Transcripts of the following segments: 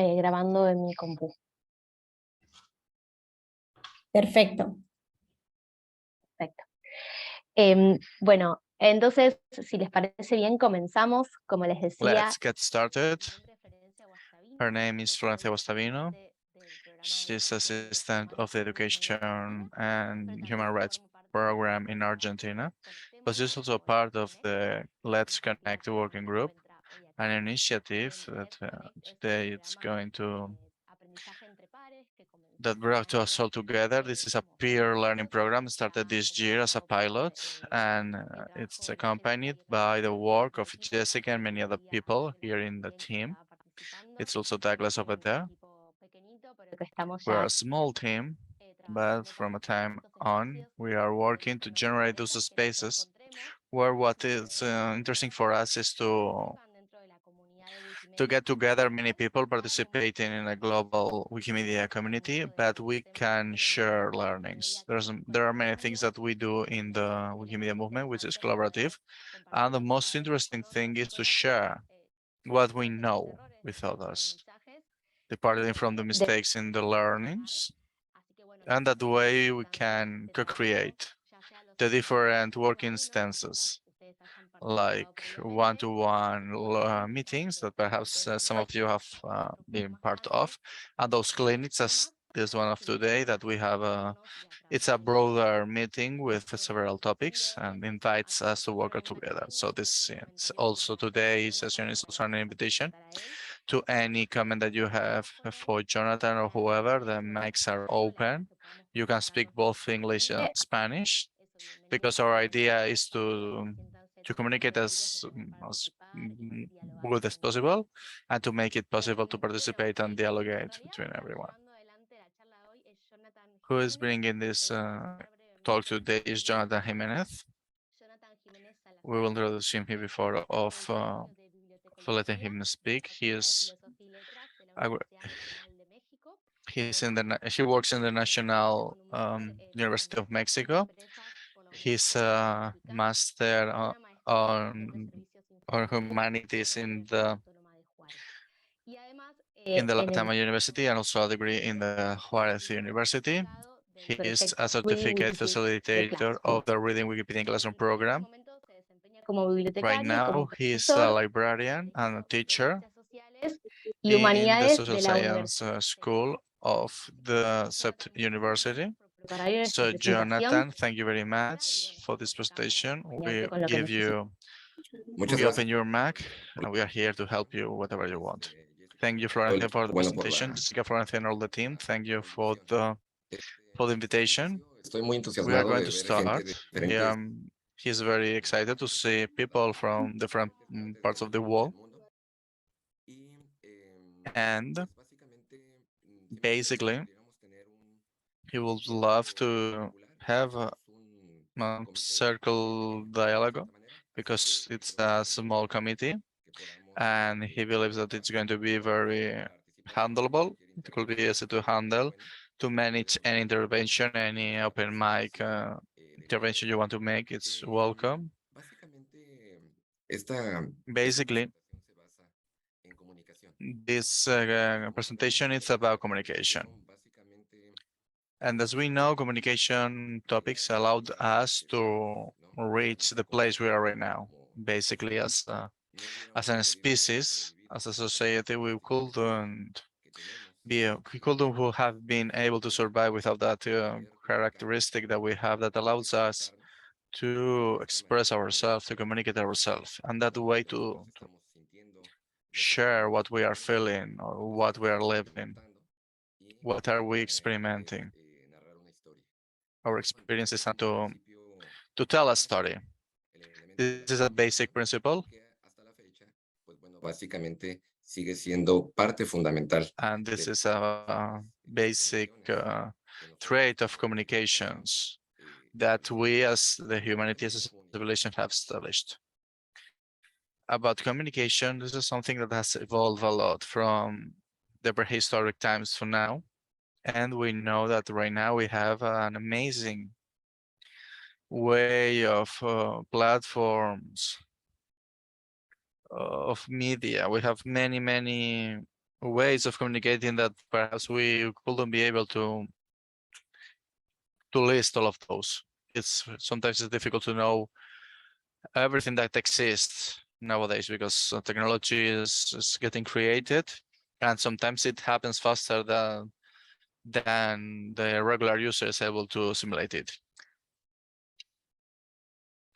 grabando en mi compu. Perfecto. Perfecto. Bueno, entonces, si les parece bien, comenzamos. Como les decía, Let's get started. Her name is Florencia Guastavino. She's assistant of the Education and Human Rights Program in Argentina, but she's also part of the Let's Connect working group, an initiative that today it's going to that brought us all together. This is a peer learning program started this year as a pilot, and it's accompanied by the work of Jessica and many other people here in the team. It's also Douglas over there. We're a small team, but from a time on, we are working to generate those spaces where what is interesting for us is to get together many people participating in a global Wikimedia community, but we can share learnings. There are many things that we do in the Wikimedia movement, which is collaborative. And the most interesting thing is to share what we know with others, departing from the mistakes in the learnings. And that way we can co-create the different working stances, like one-to-one meetings that perhaps some of you have been part of, and those clinics as this one of today that we have. It's a broader meeting with several topics and invites us to work together. So this is also today's session is also an invitation to any comment that you have for Jonathan or whoever. The mics are open. You can speak both English and Spanish, because our idea is to communicate as good as possible and to make it possible to participate and dialogue between everyone. Who is bringing this talk today is Jonathan Jiménez. We will introduce him here before for letting him speak. He works in the National University of Mexico. He's a master on humanities in the La Tama University, and also a degree in the Juarez University. He is a certificate facilitator of the Reading Wikipedia Classroom program. Right now, he's a librarian and a teacher in the social science school of the CEPT University. So, Jonathan, thank you very much for this presentation. We open your Mac, and we are here to help you whatever you want. Thank you, Florencia, for the presentation. Jessica, Florencia, and all the team, thank you for the invitation. We are going to start. He's very excited to see people from different parts of the world. And basically, he would love to have a circle dialogue because it's a small committee, and he believes that it's going to be very handleable. It could be easy to handle, to manage any intervention, any open mic intervention you want to make. It's welcome. Basically, this presentation is about communication. And as we know, communication topics allowed us to reach the place we are right now. Basically, as a species, as a society, we couldn't have been able to survive without that characteristic that we have that allows us to express ourselves, to communicate ourselves, and that way to share what we are feeling or what we are living. What are we experimenting? Our experiences, and to tell a story. This is a basic principle. And this is a basic trait of communications that we as the humanities as a civilization have established. About communication, this is something that has evolved a lot from the prehistoric times to now. And we know that right now we have an amazing way of platforms, of media. We have many ways of communicating that perhaps we couldn't be able to list all of those. Sometimes it's difficult to know everything that exists nowadays because technology is getting created, and sometimes it happens faster than the regular user is able to simulate it.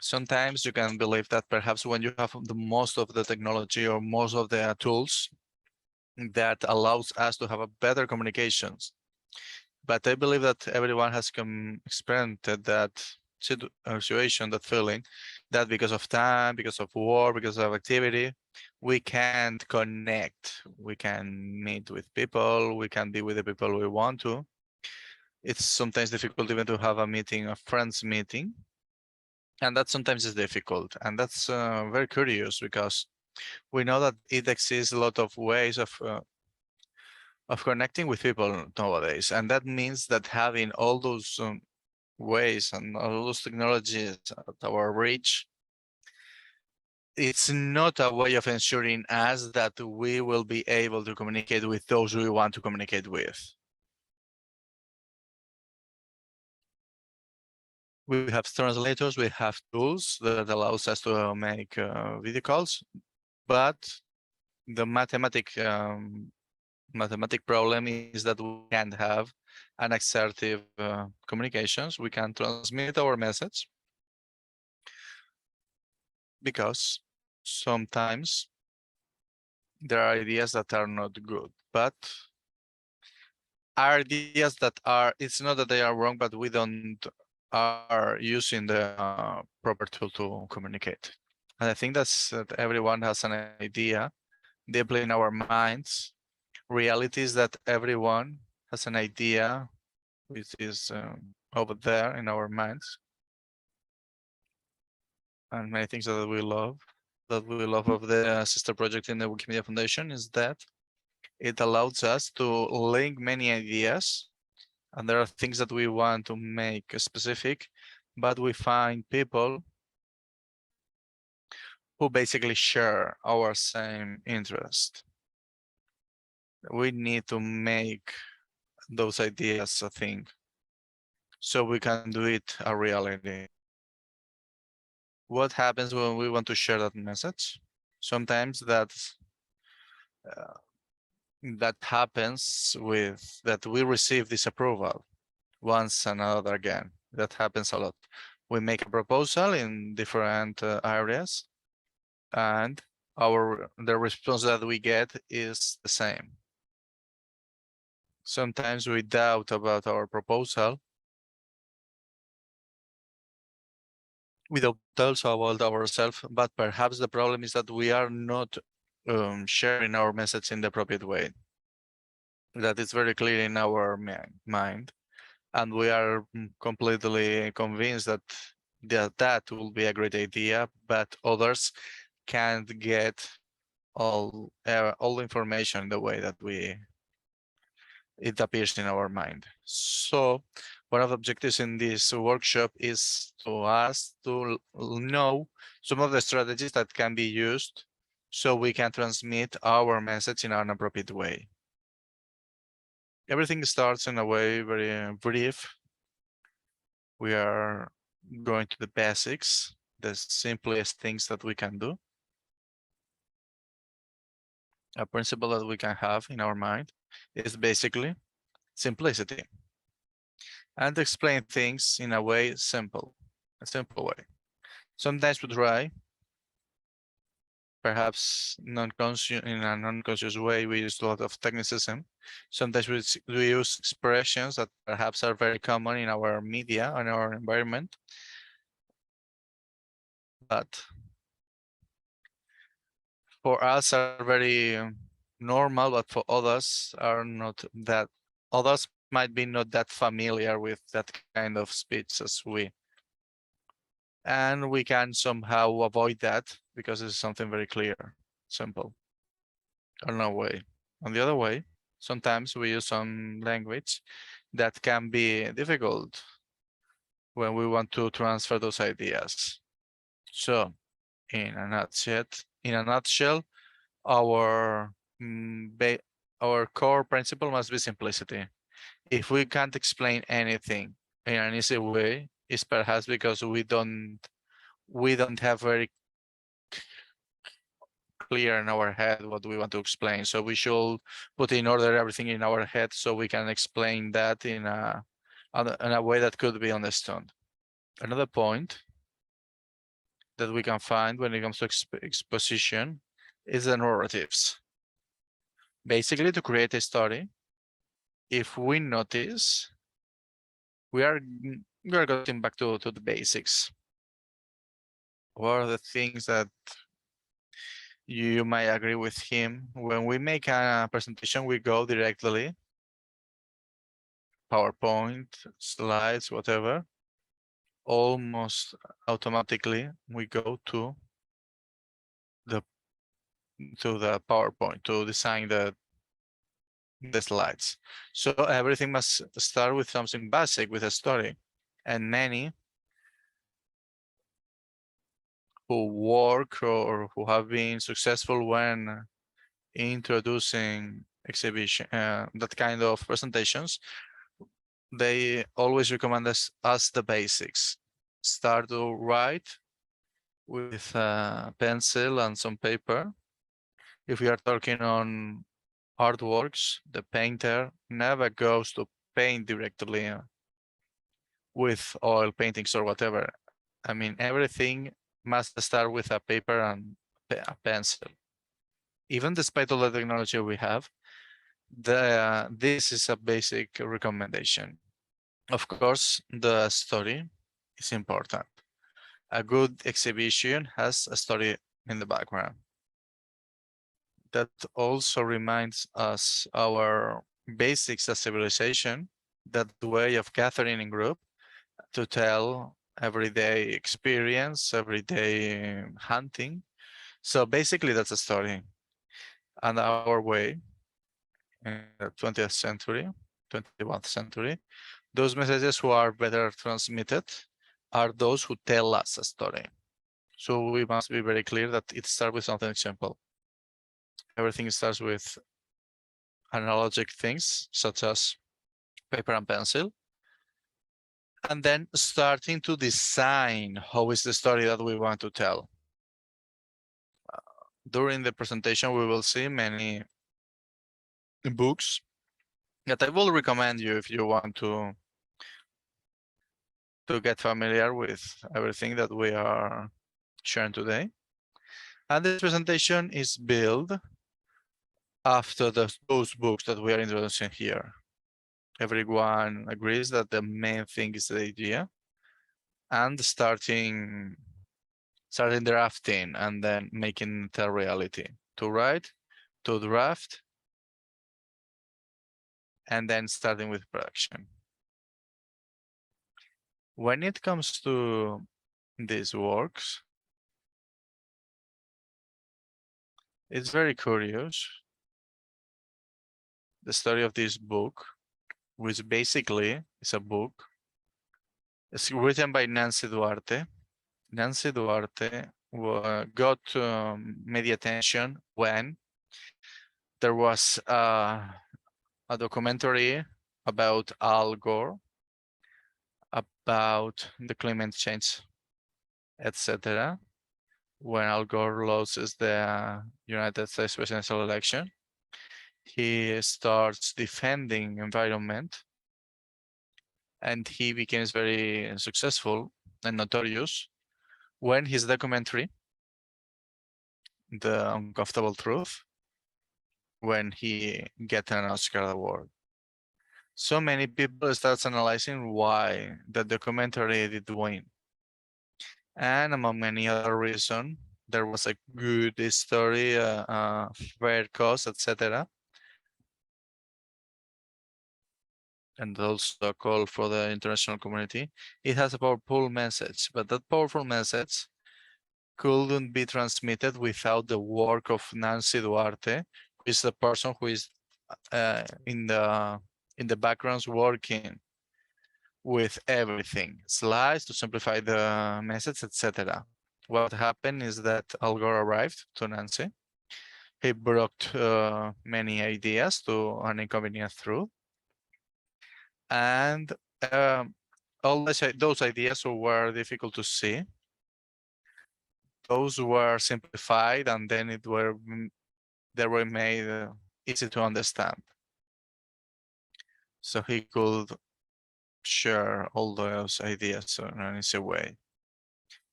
Sometimes you can believe that perhaps when you have the most of the technology or most of the tools that allows us to have a better communications. But I believe that everyone has experienced that situation, that feeling, that because of time, because of work, because of activity, we can't connect. We can meet with people, we can be with the people we want to. It's sometimes difficult even to have a meeting, a friends meeting. And that sometimes is difficult. And that's very curious because we know that it exists a lot of ways of connecting with people nowadays. And that means that having all those ways and all those technologies at our reach, it's not a way of ensuring us that we will be able to communicate with those we want to communicate with. We have translators, we have tools that allows us to make video calls, but the mathematic problem is that we can't have an assertive communications. We can transmit our message because sometimes there are ideas that are not good, but ideas that are, it's not that they are wrong, but we don't are using the proper tool to communicate. And I think that everyone has an idea deeply in our minds. Reality is that everyone has an idea which is over there in our minds. And many things that we love of the sister project in the Wikimedia Foundation is that it allows us to link many ideas, and there are things that we want to make specific, but we find people who basically share our same interest. We need to make those ideas a thing so we can do it a reality. What happens when we want to share that message? Sometimes that happens with that we receive disapproval once and another again. That happens a lot. We make a proposal in different areas, and the response that we get is the same. Sometimes we doubt about our proposal. We doubt also about ourselves, but perhaps the problem is that we are not sharing our message in the appropriate way. That is very clear in our mind, and we are completely convinced that that will be a great idea, but others can't get all the information the way that it appears in our mind. So one of the objectives in this workshop is to us to know some of the strategies that can be used so we can transmit our message in an appropriate way. Everything starts in a way very brief. We are going to the basics, the simplest things that we can do. A principle that we can have in our mind is basically simplicity, and explain things in a simple way. Sometimes we try, perhaps in a non-conscious way, we use a lot of technicism. Sometimes we use expressions that perhaps are very common in our media and our environment, but for us are very normal, but for others are not that. Others might be not that familiar with that kind of speech as we. And we can somehow avoid that because it's something very clear, simple. On our way. On the other way, sometimes we use some language that can be difficult when we want to transfer those ideas. So, in a nutshell, our our core principle must be simplicity. If we can't explain anything in an easy way, it's perhaps because we don't have very clear in our head what we want to explain. So we should put in order everything in our head so we can explain that in a way that could be understood. Another point that we can find when it comes to exposition is the narratives. Basically, to create a story, if we notice, we are getting back to the basics. What are the things that you might agree with him? When we make a presentation, we go directly, PowerPoint, slides, whatever, almost automatically we go to the PowerPoint to design the slides. So everything must start with something basic, with a story. And many who work or who have been successful when introducing exhibition, that kind of presentations, they always recommend us the basics. Start to write with a pencil and some paper. If we are talking on artworks, the painter never goes to paint directly with oil paintings or whatever. I mean, everything must start with a paper and a pencil. Even despite all the technology we have, this is a basic recommendation. Of course, the story is important. A good exhibition has a story in the background. That also reminds us our basics as civilization, that way of gathering in group to tell everyday experience, everyday hunting. So basically that's a story. And our way in the 20th century, 21st century, those messages who are better transmitted are those who tell us a story. So we must be very clear that it starts with something simple. Everything starts with analogic things such as paper and pencil, and then starting to design how is the story that we want to tell. During the presentation, we will see many books that I will recommend you if you want to get familiar with everything that we are sharing today. And this presentation is built after those books that we are introducing here. Everyone agrees that the main thing is the idea, and starting drafting and then making it a reality. To write, to draft, and then starting with production. When it comes to these works, it's very curious. The story of this book, which basically is a book, it's written by Nancy Duarte. Nancy Duarte got media attention when there was a documentary about Al Gore, about the climate change, etc. When Al Gore loses the United States presidential election, he starts defending environment, and he becomes very successful and notorious when his documentary, The Uncomfortable Truth, when he gets an Oscar award. So many people start analyzing why the documentary did win. And among many other reasons, there was a good story, fair cause, etc. And also a call for the international community. It has a powerful message, but that powerful message couldn't be transmitted without the work of Nancy Duarte, who is the person who is in the backgrounds working with everything, slides to simplify the message, etc. What happened is that Al Gore arrived to Nancy. He brought many ideas to an inconvenient truth. And all those ideas were difficult to see. Those were simplified and then they were made easy to understand. So he could share all those ideas in an easy way.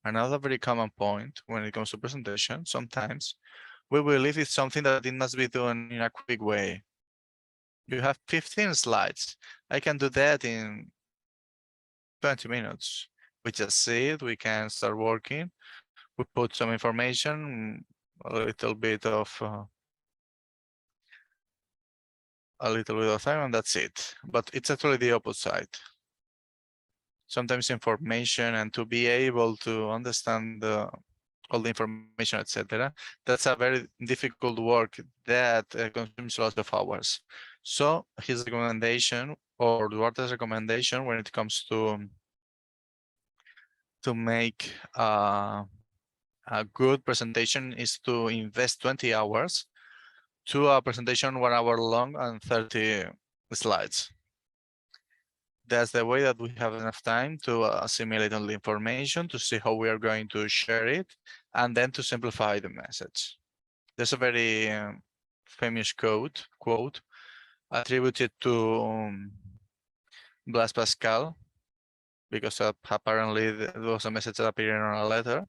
Another very common point when it comes to presentation, sometimes we believe it's something that it must be done in a quick way. You have 15 slides. I can do that in 20 minutes. We just see it, we can start working. We put some information, a little bit of time, and that's it. But it's actually the opposite. Sometimes information, and to be able to understand all the information, etc., that's a very difficult work that consumes lots of hours. So his recommendation, or Duarte's recommendation, when it comes to make a good presentation, is to invest 20 hours to a presentation 1 hour long and 30 slides. That's the way that we have enough time to assimilate all the information, to see how we are going to share it, and then to simplify the message. There's a very famous quote attributed to Blaise Pascal, because apparently there was a message appearing on a letter.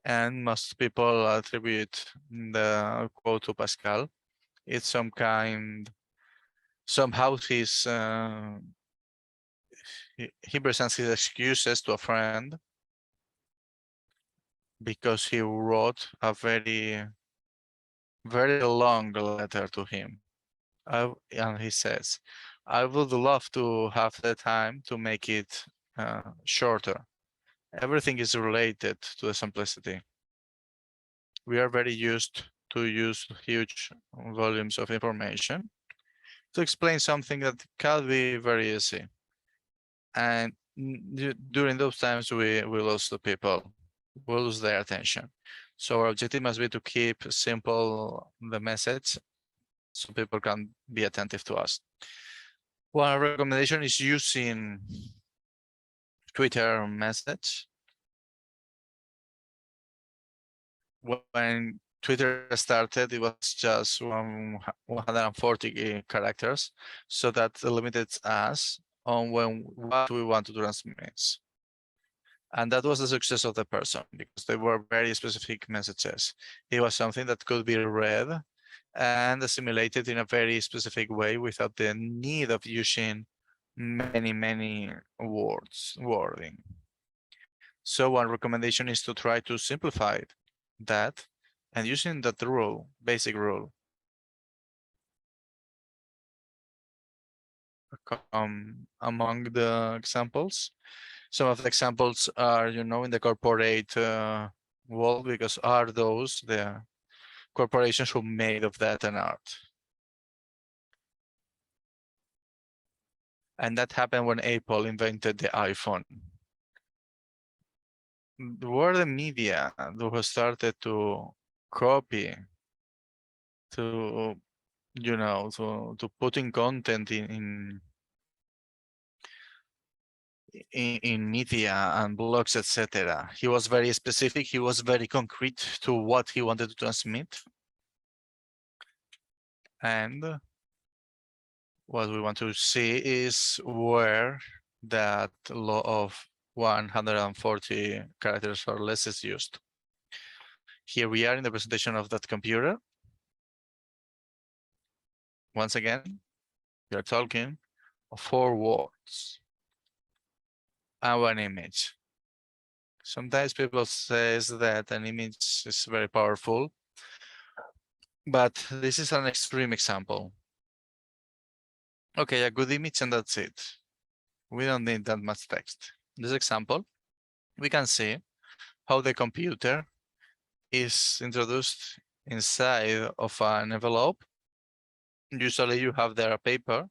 And most people attribute the quote to Pascal. It's somehow he presents his excuses to a friend because he wrote a very, very long letter to him. And he says, I would love to have the time to make it shorter. Everything is related to the simplicity. We are very used to use huge volumes of information to explain something that can be very easy. And during those times, we lose the people, we lose their attention. So our objective must be to keep simple the message so people can be attentive to us. One recommendation is using Twitter message. When Twitter started, it was just 140 characters, so that limited us on what we want to transmit. And that was the success of the person, because they were very specific messages. It was something that could be read and assimilated in a very specific way without the need of using many wording. So one recommendation is to try to simplify that, and using that rule, basic rule. Among the examples, some of the examples are, in the corporate world, because are those the corporations who made of that an art. And that happened when Apple invented the iPhone. Were the media who started to copy, to putting content in media and blogs, etc. He was very specific, he was very concrete to what he wanted to transmit. And what we want to see is where that law of 140 characters or less is used. Here we are in the presentation of that computer. Once again, we are talking of 4 words and 1 image. Sometimes people say that an image is very powerful, but this is an extreme example. Okay, a good image and that's it. We don't need that much text. In this example, we can see how the computer is introduced inside of an envelope. Usually you have there a paper,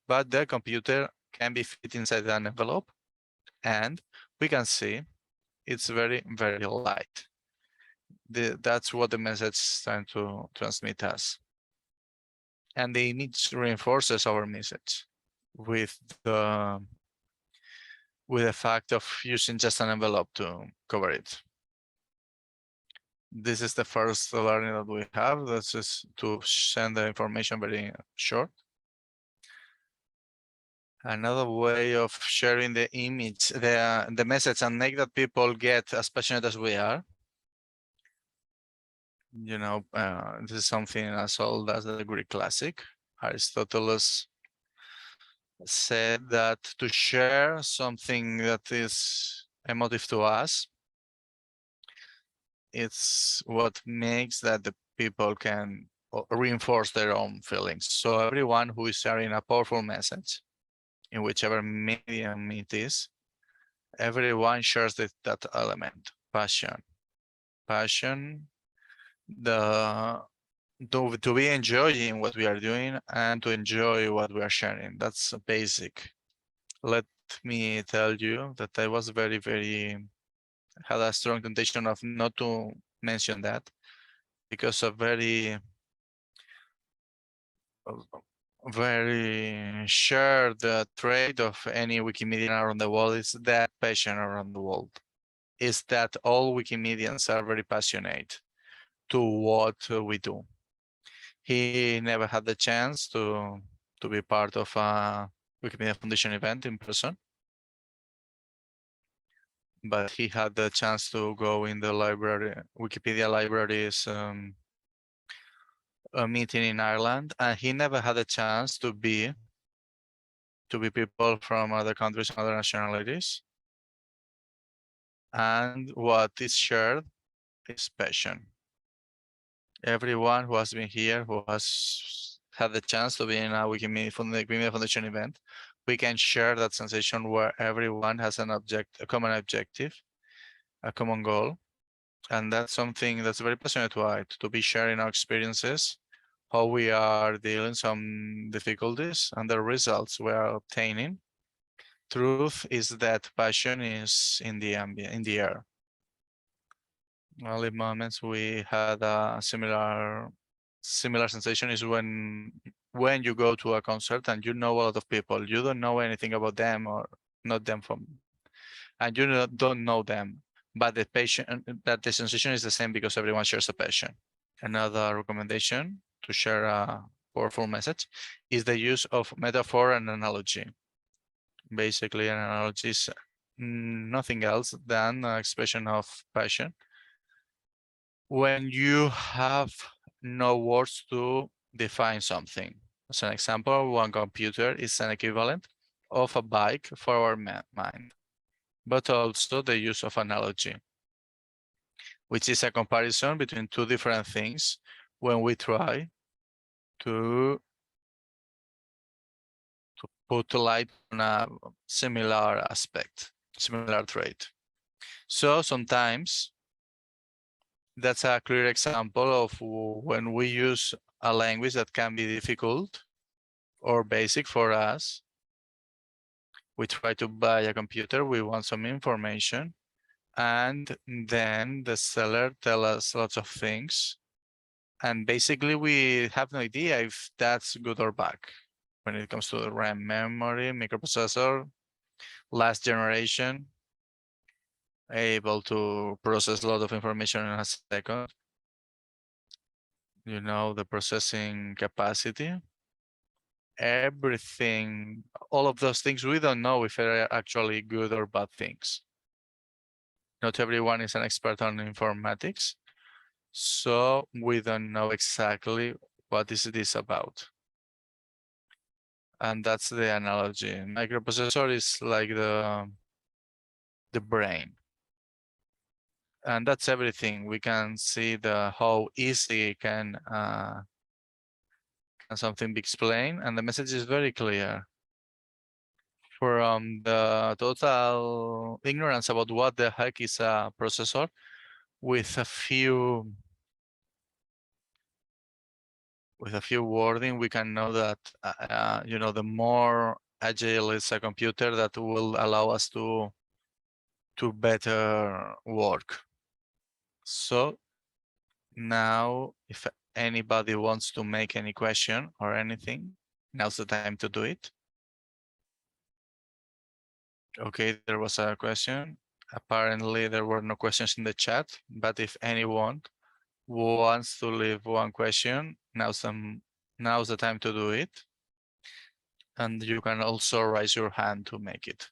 but the computer can be fit inside an envelope, and we can see it's very light. That's what the message is trying to transmit us. And the image reinforces our message with the fact of using just an envelope to cover it. This is the first learning that we have. That's just to send the information very short. Another way of sharing the image, the message, and make that people get as passionate as we are. You know, this is something as old as the Greek classic. Aristotle said that to share something that is emotive to us, it's what makes that the people can reinforce their own feelings. So everyone who is sharing a powerful message, in whichever medium it is, everyone shares that element, passion. Passion, to be enjoying what we are doing and to enjoy what we are sharing. That's basic. Let me tell you that I was had a strong temptation of not to mention that, because a very shared trait of any Wikimedian around the world is that passion around the world. Is that all Wikimedians are very passionate to what we do. He never had the chance to be part of a Wikimedia Foundation event in person, but he had the chance to go in the library, Wikipedia libraries a meeting in Ireland, and he never had a chance to be people from other countries and other nationalities. And what is shared is passion. Everyone who has been here, who has had the chance to be in a Wikimedia Foundation event, we can share that sensation where everyone has a common objective, a common goal. And that's something that's very passionate to be sharing our experiences, how we are dealing some difficulties and the results we are obtaining. Truth is that passion is in the air. Early moments we had a similar sensation is when you go to a concert and you know a lot of people, you don't know anything about them or not them and you don't know them, but the sensation is the same because everyone shares a passion. Another recommendation to share a powerful message is the use of metaphor and analogy. Basically, an analogy is nothing else than an expression of passion when you have no words to define something. As an example, one computer is an equivalent of a bike for our mind, but also the use of analogy, which is a comparison between two different things when we try to put light on a similar aspect, similar trait. So sometimes that's a clear example of when we use a language that can be difficult or basic for us. We try to buy a computer, we want some information, and then the seller tells us lots of things. And basically we have no idea if that's good or bad. When it comes to the RAM memory, microprocessor, last generation, able to process a lot of information in a second. You know, the processing capacity, everything, all of those things, we don't know if they're actually good or bad things. Not everyone is an expert on informatics, so we don't know exactly what is this about. And that's the analogy. Microprocessor is like the brain. And that's everything. We can see how easy can something be explained, and the message is very clear. From the total ignorance about what the heck is a processor, with a few wording, we can know that you know, the more agile is a computer, that will allow us to better work. So Now, if anybody wants to make any question or anything, now's the time to do it. Okay, there was a question. Apparently, there were no questions in the chat, but if anyone wants to leave one question, now's the time to do it. And you can also raise your hand to make it.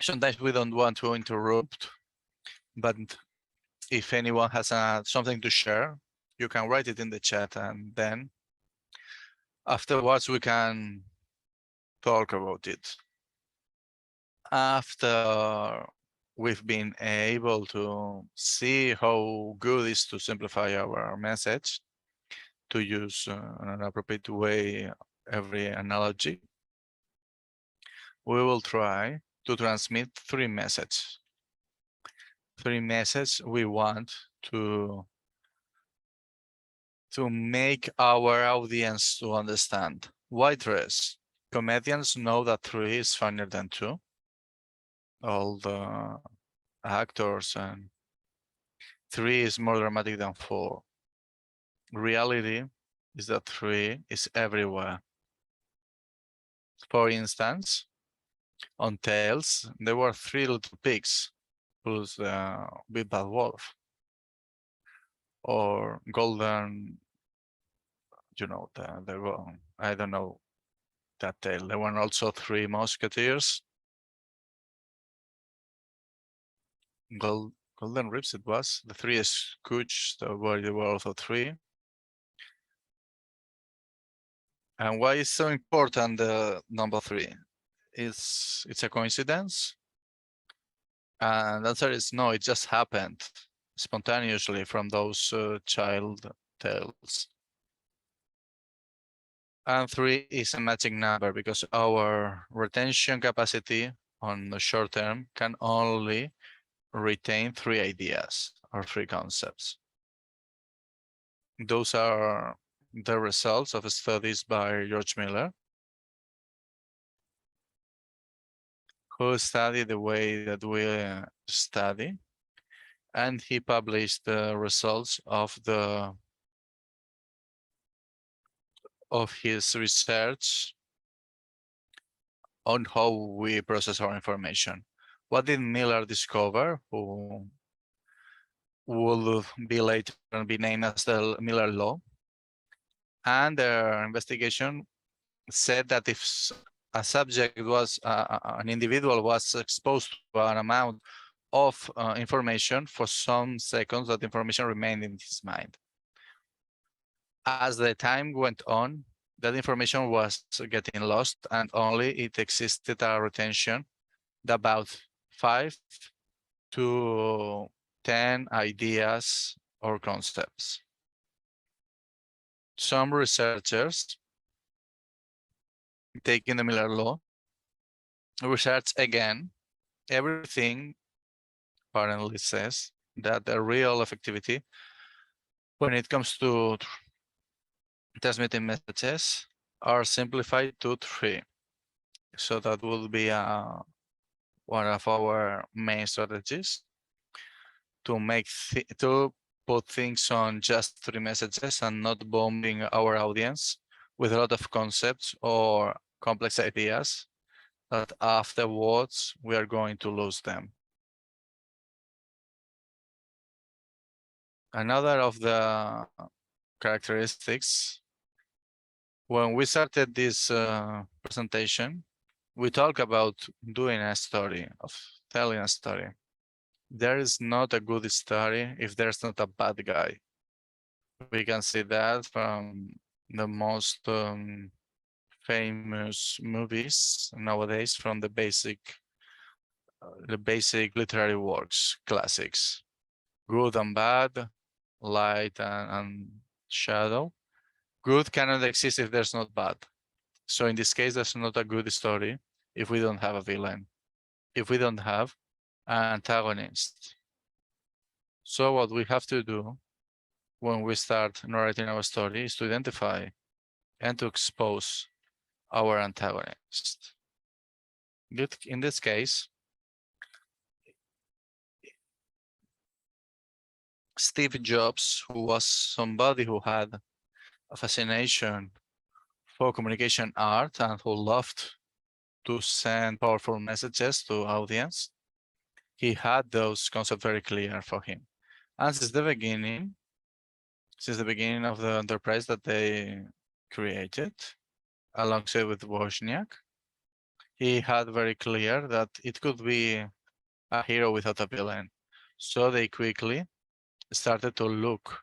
Sometimes we don't want to interrupt, but if anyone has something to share, you can write it in the chat, and then afterwards we can talk about it. After we've been able to see how good it is to simplify our message, to use in an appropriate way every analogy, we will try to transmit three messages. Three messages we want to make our audience to understand. Why dress? Comedians know that 3 is funnier than 2. All the actors, and 3 is more dramatic than 4. Reality is that 3 is everywhere. For instance, on Tales, there were 3 little pigs plus the big bad wolf. Or Golden, you know, I don't know that tale. There were also 3 musketeers. Golden Ribs it was. The 3 Scooch, there were also 3. And why is so important the number 3? It's a coincidence? And the answer is no, it just happened spontaneously from those child tales. And 3 is a magic number because our retention capacity on the short term can only retain 3 ideas or 3 concepts. Those are the results of studies by George Miller, who studied the way that we study, and he published the results of his research on how we process our information. What did Miller discover, who will be later be named as the Miller Law? And their investigation said that if a subject was, an individual was exposed to an amount of information for some seconds, that information remained in his mind. As the time went on, that information was getting lost, and only it existed a retention about 5 to 10 ideas or concepts. Some researchers, taking the Miller Law, research again. Everything apparently says that the real effectivity when it comes to transmitting messages are simplified to 3. So that will be one of our main strategies to put things on just 3 messages and not bombing our audience with a lot of concepts or complex ideas that afterwards we are going to lose them. Another of the characteristics, when we started this presentation, we talk about doing a story, of telling a story. There is not a good story if there's not a bad guy. We can see that from the most famous movies nowadays, from the basic literary works, classics. Good and bad, light and shadow. Good cannot exist if there's not bad. So in this case, there's not a good story if we don't have a villain, if we don't have an antagonist. So what we have to do when we start narrating our story is to identify and to expose our antagonist. In this case, Steve Jobs, who was somebody who had a fascination for communication art and who loved to send powerful messages to audience, he had those concepts very clear for him. And since the beginning of the enterprise that they created, alongside with Wozniak, he had very clear that it could be a hero without a villain. So they quickly started to look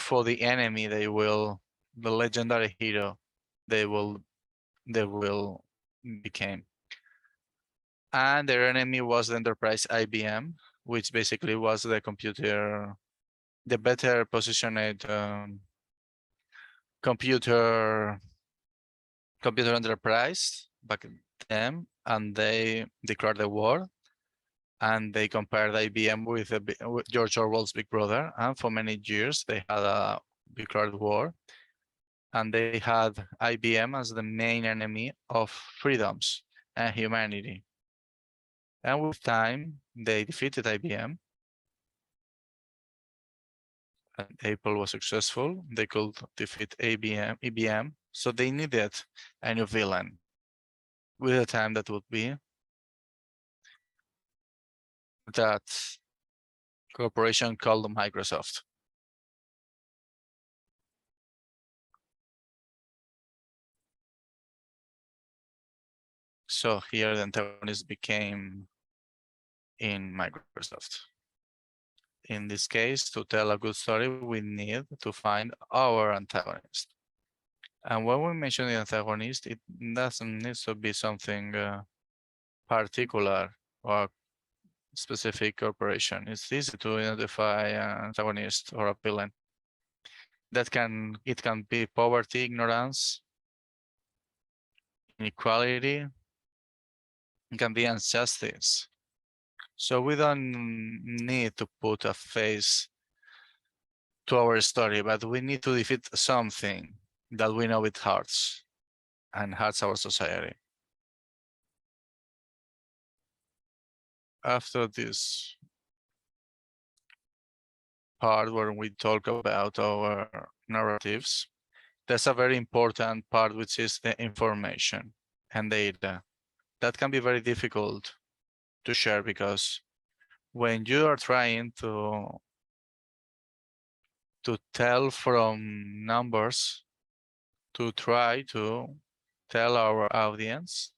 for the enemy the legendary hero they will became. And their enemy was the enterprise IBM, which basically was the better positioned computer enterprise back then, and they declared the war. And they compared IBM with George Orwell's Big Brother, and for many years they had a declared war, and they had IBM as the main enemy of freedoms and humanity. And with time, they defeated IBM, and Apple was successful. They could defeat IBM, so they needed a new villain. With the time, that would be that corporation called Microsoft. So here the antagonist became in Microsoft. In this case, to tell a good story, we need to find our antagonist. And when we mention the antagonist, it doesn't need to be something particular or specific corporation. It's easy to identify an antagonist or a villain. It can be poverty, ignorance, inequality. It can be injustice. So we don't need to put a face to our story, but we need to defeat something that we know it hurts and hurts our society. After this part where we talk about our narratives, there's a very important part, which is the information and data. That can be very difficult to share because when you are trying to tell from numbers, to try to tell our audience,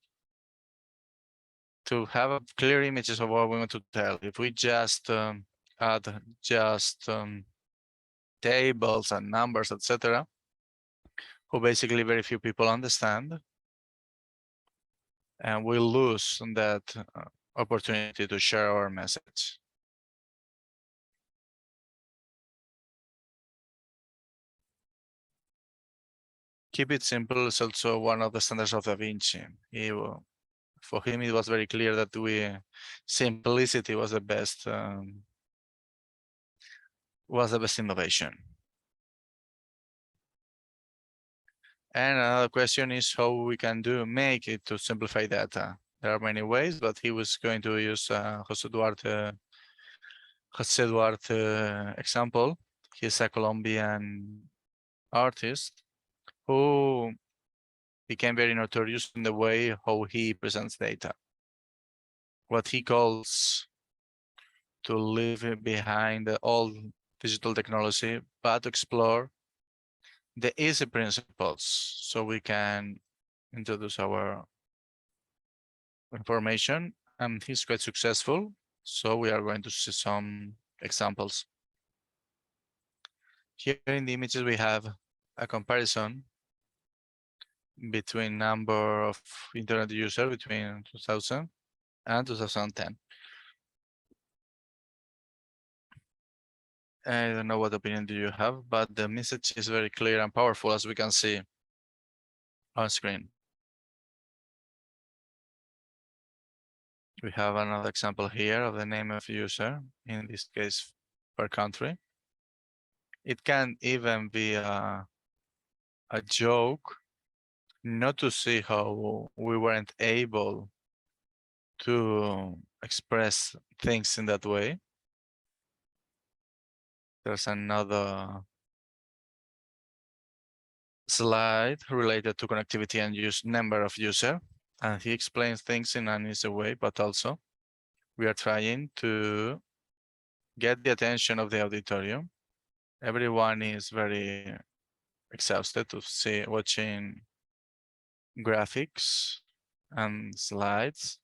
to have clear images of what we want to tell. If we just add just tables and numbers, etc., who basically very few people understand, and we lose that opportunity to share our message. Keep it simple is also one of the standards of Da Vinci. For him, it was very clear that simplicity was the best innovation. And another question is how we can make it to simplify data. There are many ways, but he was going to use José Duarte example. He's a Colombian artist who became very notorious in the way how he presents data. What he calls to leave behind all digital technology, but to explore the easy principles so we can introduce our information. And he's quite successful. So we are going to see some examples. Here in the images, we have a comparison between number of internet users between 2000 and 2010. I don't know what opinion do you have, but the message is very clear and powerful, as we can see on screen. We have another example here of the name of user, in this case per country. It can even be a joke, not to see how we weren't able to express things in that way. There's another slide related to connectivity and number of user, and he explains things in an easy way, but also we are trying to get the attention of the auditorium. Everyone is very exhausted to see watching graphics and slides,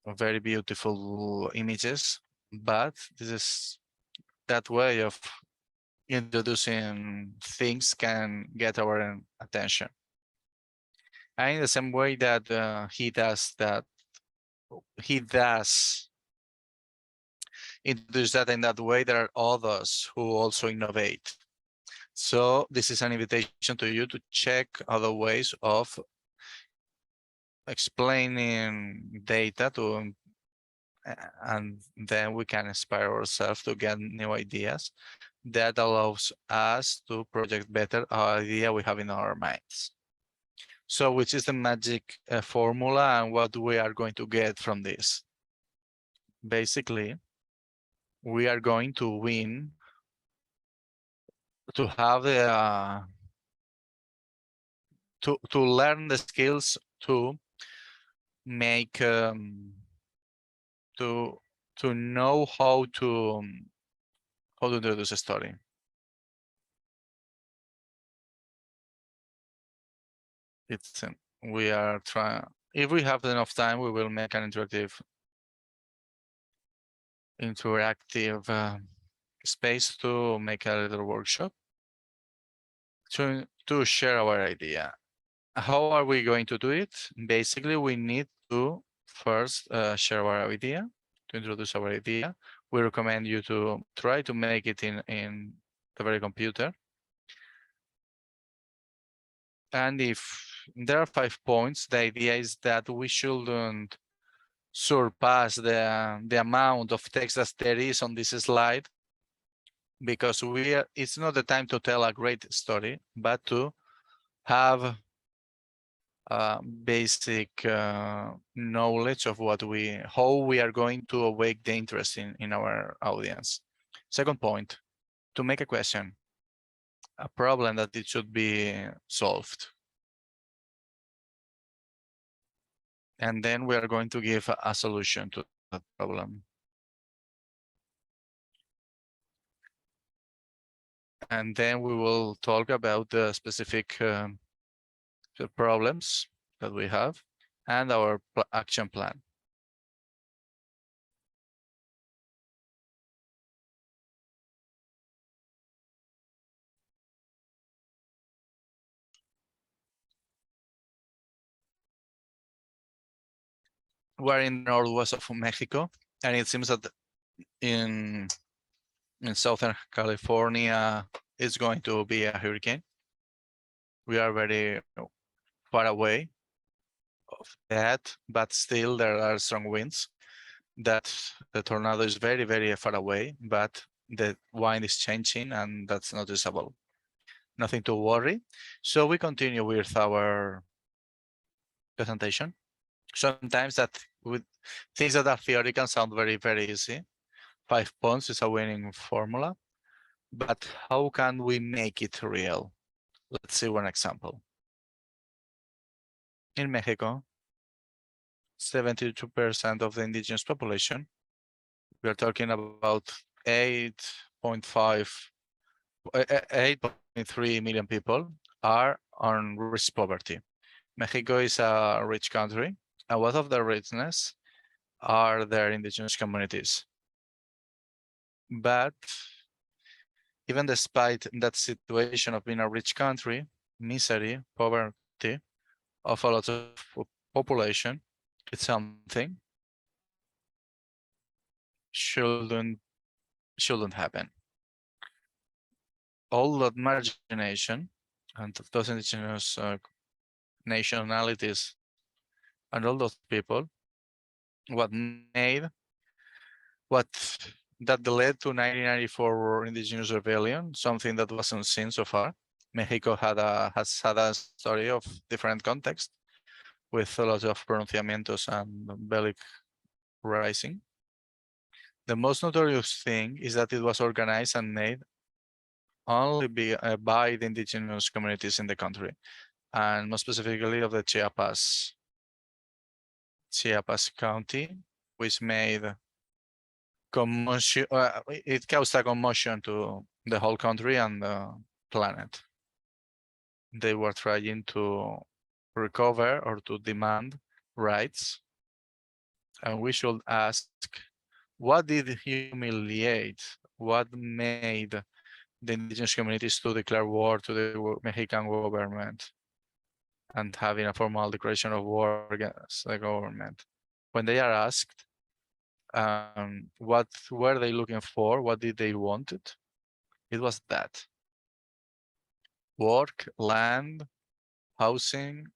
very beautiful images, but this is that way of introducing things can get our attention. And in the same way that he does introduce that in that way, there are others who also innovate. So this is an invitation to you to check other ways of explaining data to, and then we can inspire ourselves to get new ideas that allows us to project better our idea we have in our minds. So which is the magic formula and what we are going to get from this? Basically, we are going to win to have the to learn the skills to make to know how to introduce a story. It's we are trying, if we have enough time, we will make an interactive space to make a little workshop to share our idea. How are we going to do it? Basically, we need to first share our idea, to introduce our idea. We recommend you to try to make it in the very computer. And if there are 5 points, the idea is that we shouldn't surpass the amount of text that there is on this slide, because it's not the time to tell a great story, but to have basic knowledge of how we are going to awake the interest in our audience. Second point, to make a question, a problem that it should be solved. And then we are going to give a solution to that problem. And then we will talk about the specific problems that we have and our action plan. We're in the northwest of Mexico, and it seems that in Southern California it's going to be a hurricane. We are very far away of that, but still there are strong winds. That the tornado is very, very far away, but the wind is changing and that's noticeable. Nothing to worry. So we continue with our presentation. Sometimes that with things that are theoretical sound very, very easy. 5 points is a winning formula, but how can we make it real? Let's see one example. In Mexico, 72% of the indigenous population, we are talking about 8.3 million people, are on risk poverty. Mexico is a rich country, and what of the richness are their indigenous communities. But even despite that situation of being a rich country, misery, poverty of a lot of population, it's something shouldn't happen. All that margination and those indigenous nationalities and all those people, that led to 1994 indigenous rebellion, something that wasn't seen so far. Mexico has had a story of different context with a lot of pronunciamientos and bellic rising. The most notorious thing is that it was organized and made only by the indigenous communities in the country, and more specifically of the Chiapas County, which made commotion. It caused a commotion to the whole country and the planet. They were trying to recover or to demand rights, and we should ask, what did humiliate? What made the indigenous communities to declare war to the Mexican government and having a formal declaration of war against the government? When they are asked, what were they looking for? What did they wanted? It was that. Work, land, housing,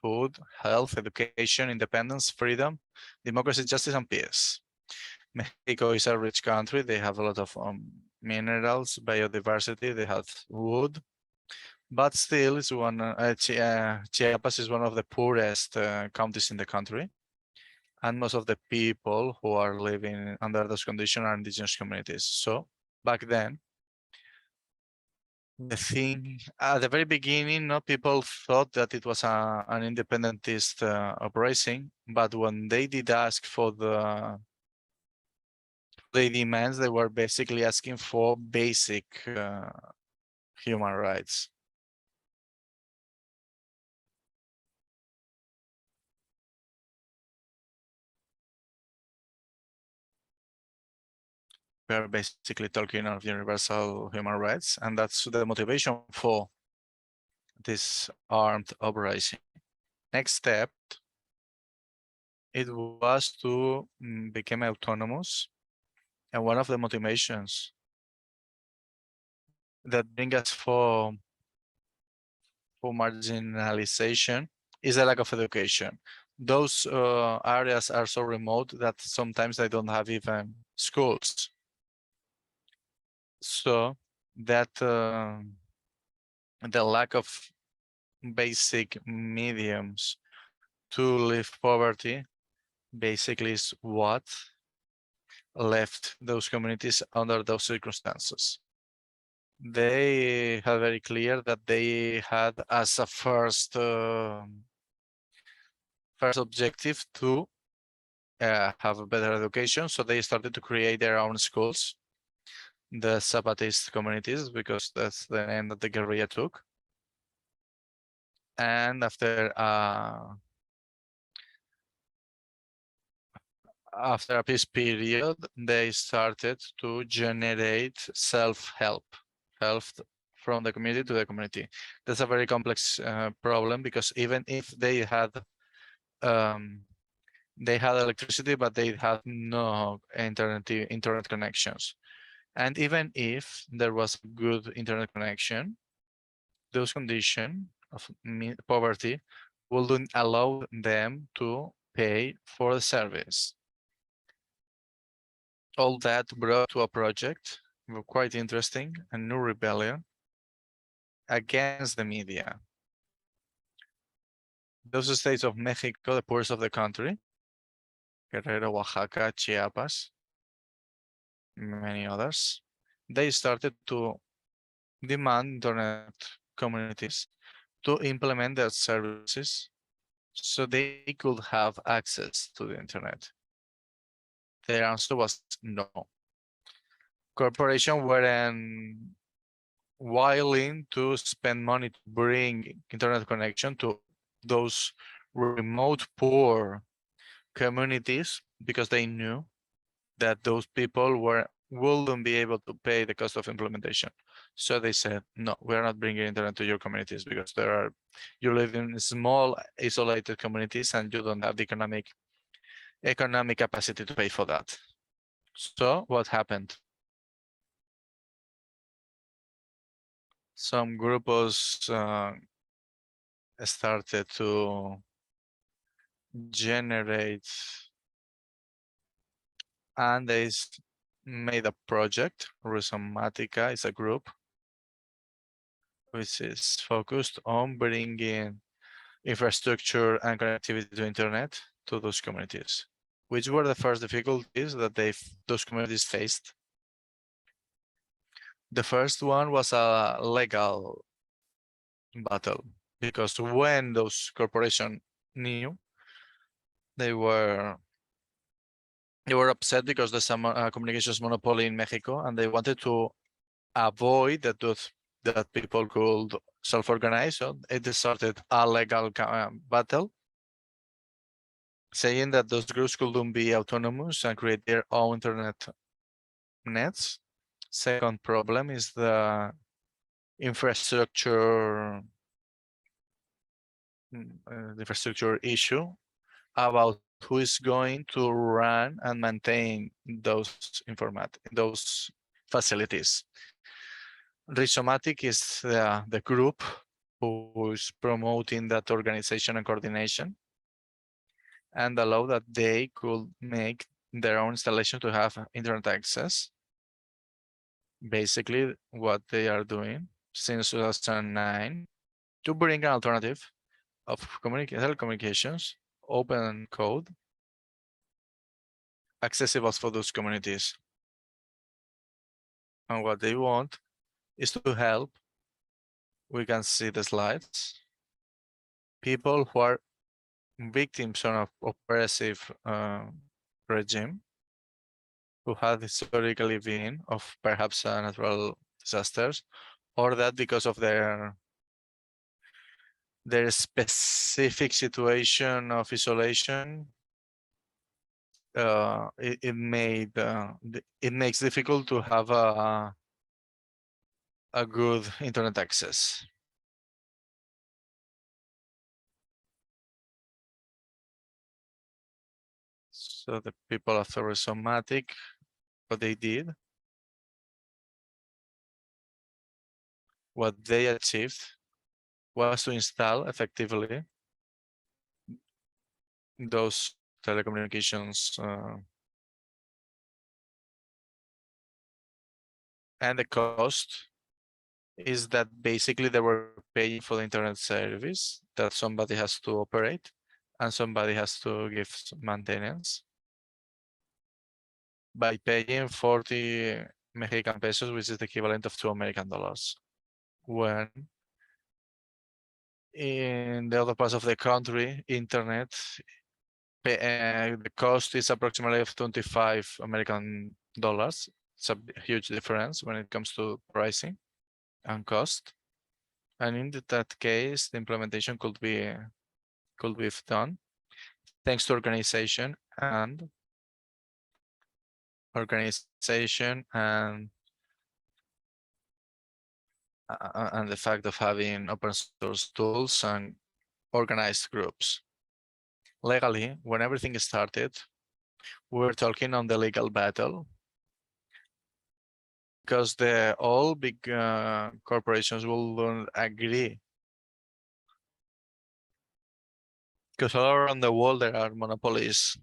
food, health, education, independence, freedom, democracy, justice, and peace. Mexico is a rich country. They have a lot of minerals, biodiversity, they have wood, but still it's Chiapas is one of the poorest counties in the country. And most of the people who are living under those conditions are indigenous communities. So back then, the thing at the very beginning, people thought that it was an independentist uprising, but when they did ask for the demands, they were basically asking for basic human rights. We are basically talking of universal human rights, and that's the motivation for this armed uprising. Next step, it was to become autonomous, and one of the motivations that bring us for marginalization is the lack of education. Those areas are so remote that sometimes they don't have even schools. So that the lack of basic mediums to live poverty basically is what left those communities under those circumstances. They had very clear that they had as a first objective to have a better education, so they started to create their own schools, the Zapatist communities, because that's the name that the guerrilla took. And after a peace period, they started to generate self-help from the community to the community. That's a very complex problem, because even if they had electricity, but they had no internet connections. And even if there was a good internet connection, those conditions of poverty wouldn't allow them to pay for the service. All that brought to a project quite interesting, a new rebellion against the media. Those states of Mexico, the poorest of the country, Guerrero, Oaxaca, Chiapas, many others, they started to demand internet communities to implement their services so they could have access to the internet. Their answer was no. Corporations weren't willing to spend money to bring internet connection to those remote poor communities, because they knew that those people wouldn't be able to pay the cost of implementation. So they said, no, we're not bringing internet to your communities, because you live in small isolated communities and you don't have the economic capacity to pay for that. So what happened? Some grupos started to generate, and they made a project. Rhizomatica is a group which is focused on bringing infrastructure and connectivity to internet to those communities. Which were the first difficulties that those communities faced? The first one was a legal battle, because when those corporations knew, they were upset because there's some communications monopoly in Mexico, and they wanted to avoid that people could self-organize. So it started a legal battle, saying that those groups couldn't be autonomous and create their own internet nets. Second problem is the infrastructure issue about who is going to run and maintain those facilities. Rhizomatic is the group who is promoting that organization and coordination, and allow that they could make their own installation to have internet access. Basically, what they are doing since 2009 to bring an alternative of telecommunications, open code, accessible for those communities. And what they want is to help, we can see the slides, people who are victims of oppressive regime, who have historically been of perhaps natural disasters, or that because of their specific situation of isolation, it makes difficult to have a good internet access. So the people of Rhizomatic, what they did, what they achieved was to install effectively those telecommunications and the cost is that basically they were paying for the internet service that somebody has to operate and somebody has to give maintenance by paying 40 Mexican pesos, which is the equivalent of $2 American. When in the other parts of the country, internet, the cost is approximately of 25 American dollars. It's a huge difference when it comes to pricing and cost. And in that case, the implementation could be done thanks to organization and the fact of having open source tools and organized groups. Legally, when everything started, we were talking on the legal battle because all big corporations will agree, because all around the world there are monopolies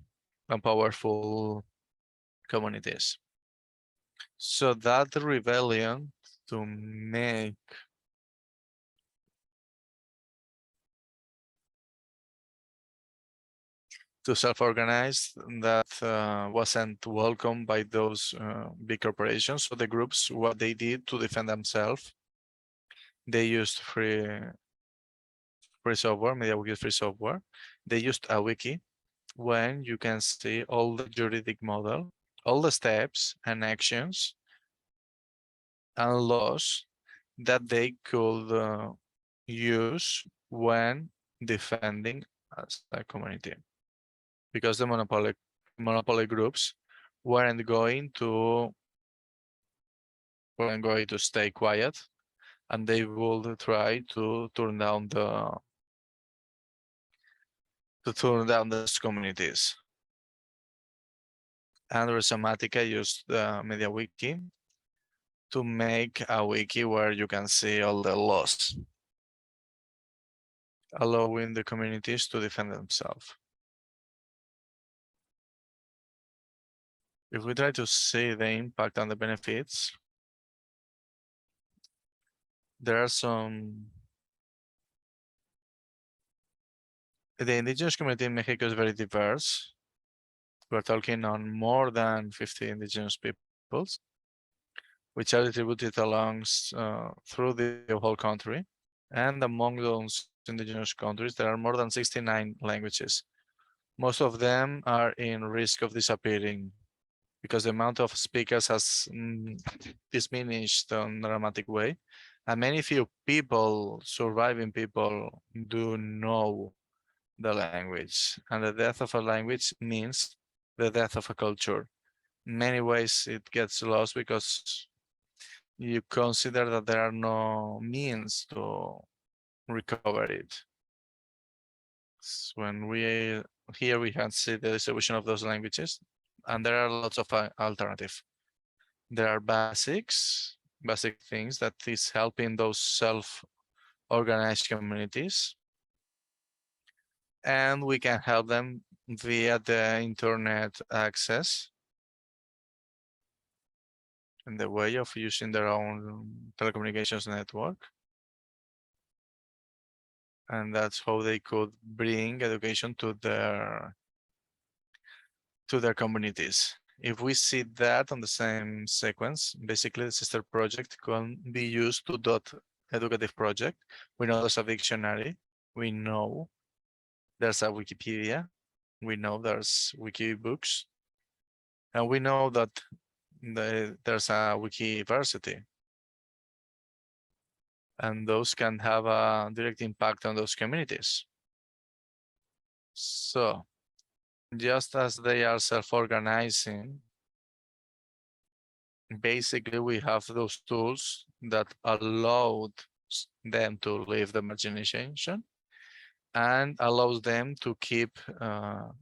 and powerful communities. So that rebellion to self-organize, that wasn't welcomed by those big corporations. So the groups, what they did to defend themselves, they used free software, MediaWiki free software. They used a wiki when you can see all the juridic model, all the steps and actions and laws that they could use when defending as a community. Because the monopoly groups weren't going to stay quiet, and they would try to turn down those communities. And Rhizomatica used the MediaWiki to make a wiki where you can see all the laws, allowing the communities to defend themselves. If we try to see the impact and the benefits, there are some. The indigenous community in Mexico is very diverse. We're talking on more than 50 indigenous peoples, which are distributed along through the whole country. And among those indigenous countries, there are more than 69 languages. Most of them are in risk of disappearing because the amount of speakers has diminished in a dramatic way. And many few people, surviving people, do know the language. And the death of a language means the death of a culture. In many ways, it gets lost because you consider that there are no means to recover it. So when here we can see the distribution of those languages, and there are lots of alternatives. There are basic things that is helping those self-organized communities, and we can help them via the internet access in the way of using their own telecommunications network. And that's how they could bring education to their communities. If we see that on the same sequence, basically the sister project can be used to dot educative project. We know there's a dictionary. We know there's a Wikipedia. We know there's Wikibooks. And we know that there's a Wikiversity. And those can have a direct impact on those communities. So just as they are self-organizing, basically we have those tools that allowed them to leave the marginalization and allows them to keep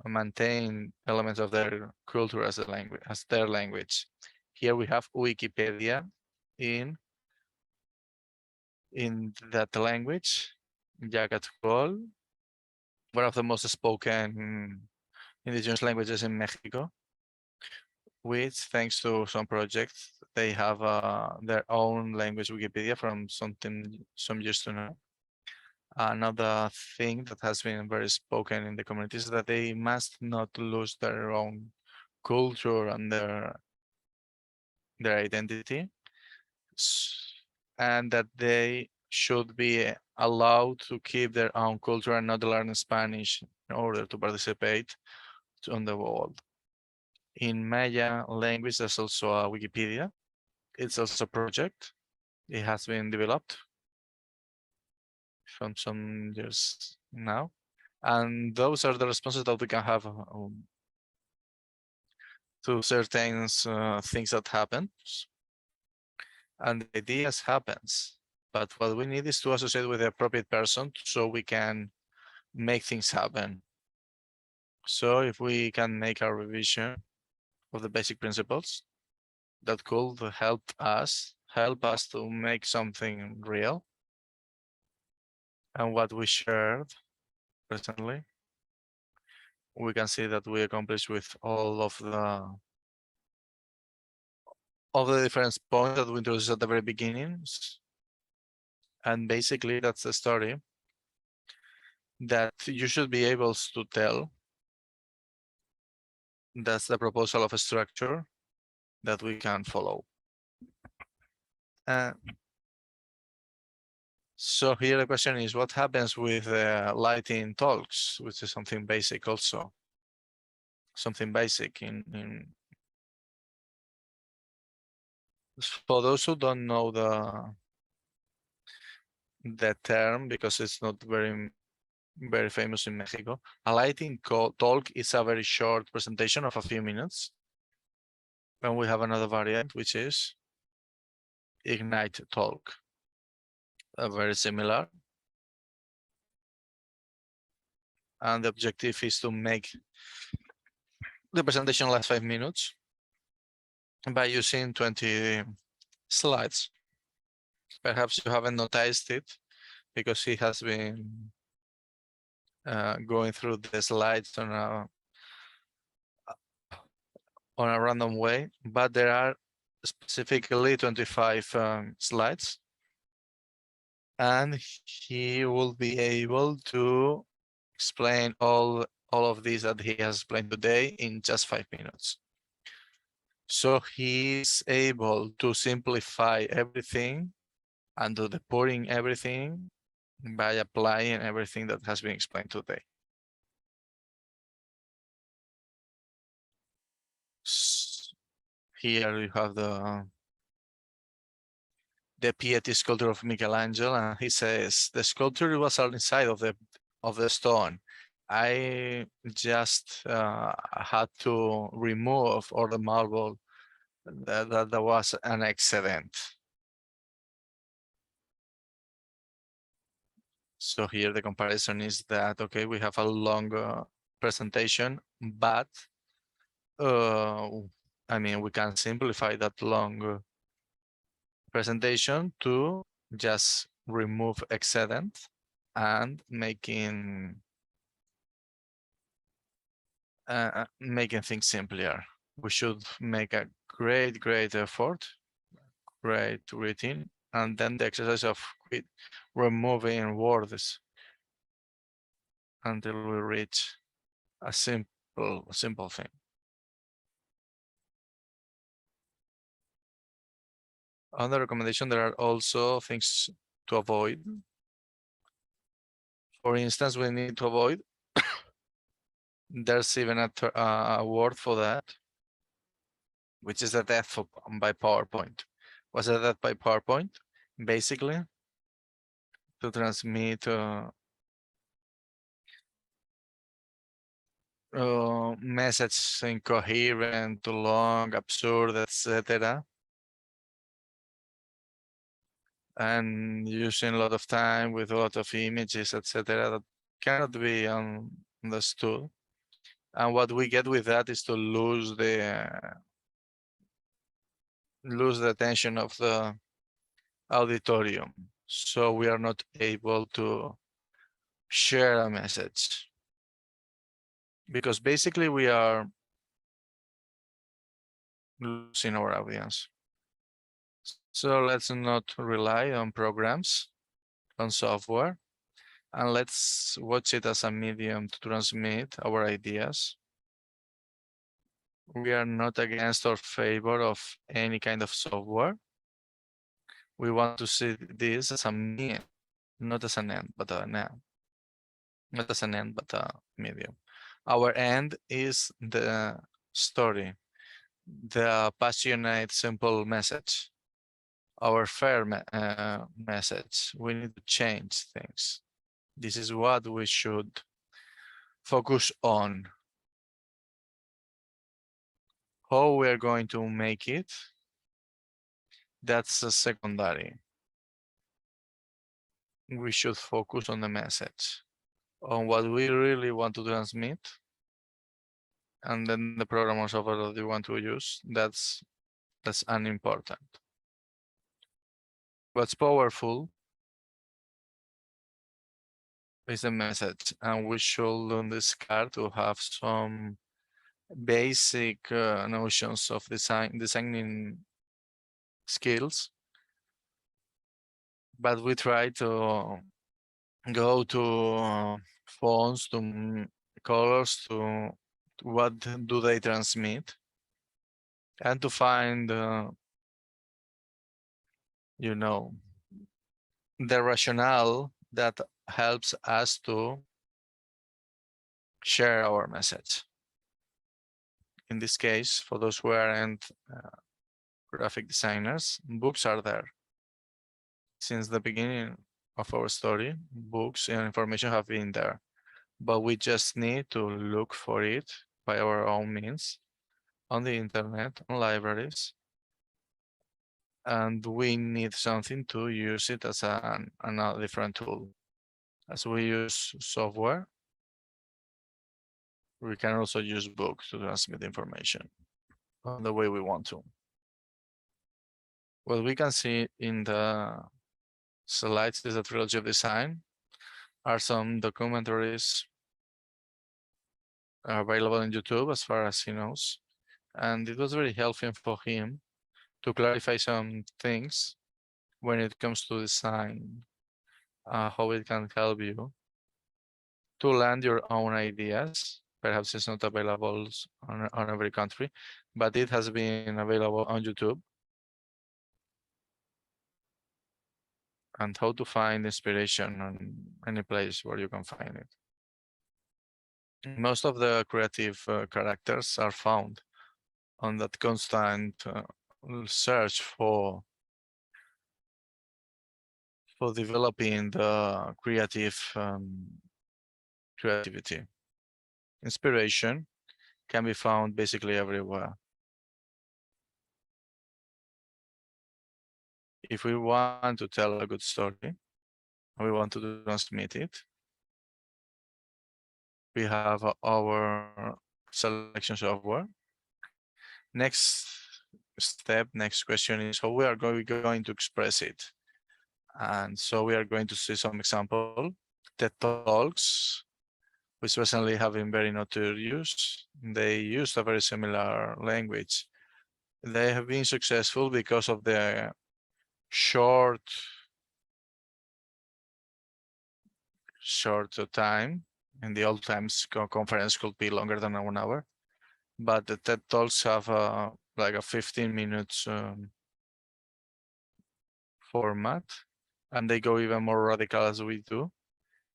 maintain elements of their culture as a language, as their language. Here we have Wikipedia in that language, Yacatzcol, one of the most spoken indigenous languages in Mexico, which, thanks to some projects, they have their own language Wikipedia from some years to now. Another thing that has been very spoken in the communities is that they must not lose their own culture and their identity, and that they should be allowed to keep their own culture and not learn Spanish in order to participate on the world. In Maya language, there's also a Wikipedia. It's also a project. It has been developed from some years now. And those are the responses that we can have to certain things that happen. And the ideas happens. But what we need is to associate with the appropriate person so we can make things happen. So if we can make a revision of the basic principles, that could help us to make something real. And what we shared recently, we can see that we accomplished with all of the different points that we introduced at the very beginning. And basically that's the story that you should be able to tell. That's the proposal of a structure that we can follow. So here the question is, what happens with lighting talks, which is something basic also. Something basic in for those who don't know the term, because it's not very famous in Mexico. A lighting talk is a very short presentation of a few minutes. And we have another variant, which is Ignite talk. Very similar. And the objective is to make the presentation last 5 minutes by using 20 slides. Perhaps you haven't noticed it because he has been going through the slides on a random way, but there are specifically 25 slides, and he will be able to explain all all of this that he has explained today in just 5 minutes. So he's able to simplify everything and do the putting everything by applying everything that has been explained today. Here you have the Piety sculpture of Michelangelo, and he says the sculpture was on the side of the stone. I just had to remove all the marble that was an accident. So here the comparison is that, okay, we have a longer presentation, but I mean, we can simplify that long presentation to just remove excedent and making things simpler. We should make a great effort, great routine, and then the exercise of removing words until we reach a simple thing. On the recommendation, there are also things to avoid. For instance, we need to avoid, there's even a word for that, which is the death by PowerPoint. What's the death by PowerPoint? Basically, to transmit message incoherent, too long, absurd, etc. And using a lot of time with a lot of images, etc. that cannot be understood. And what we get with that is to lose the attention of the auditorium. So we are not able to share a message. Because basically we are losing our audience. So let's not rely on programs, on software, and let's watch it as a medium to transmit our ideas. We are not against or favor of any kind of software. We want to see this as a means, not as an end, but an end. Not as an end, but a medium. Our end is the story, the passionate, simple message, our fair message. We need to change things. This is what we should focus on. How we are going to make it, that's a secondary. We should focus on the message, on what we really want to transmit, and then the program or software that you want to use, that's unimportant. What's powerful is the message, and we should discard to have some basic notions of designing skills, but we try to go to fonts, to colors, to what do they transmit, and to find you know, the rationale that helps us to share our message. In this case, for those who aren't graphic designers, books are there. Since the beginning of our story, books and information have been there, but we just need to look for it by our own means on the internet, on libraries, and we need something to use it as a different tool. As we use software, we can also use books to transmit information on the way we want to. What we can see in the slides is a trilogy of design, are some documentaries available on YouTube as far as he knows. And it was very helpful for him to clarify some things when it comes to design, how it can help you. to land your own ideas. Perhaps it's not available on every country, but it has been available on YouTube. And how to find inspiration on any place where you can find it. Most of the creative characters are found on that constant search for developing the creativity. Inspiration can be found basically everywhere. If we want to tell a good story, and we want to transmit it, we have our selection software. Next step, next question is how we are going to express it. And so we are going to see some example. TED Talks, which recently have been very notorious. They used a very similar language. They have been successful because of the short time. In the old times, conference could be longer than 1 hour, but the TED Talks have like a 15 minutes format, and they go even more radical as we do.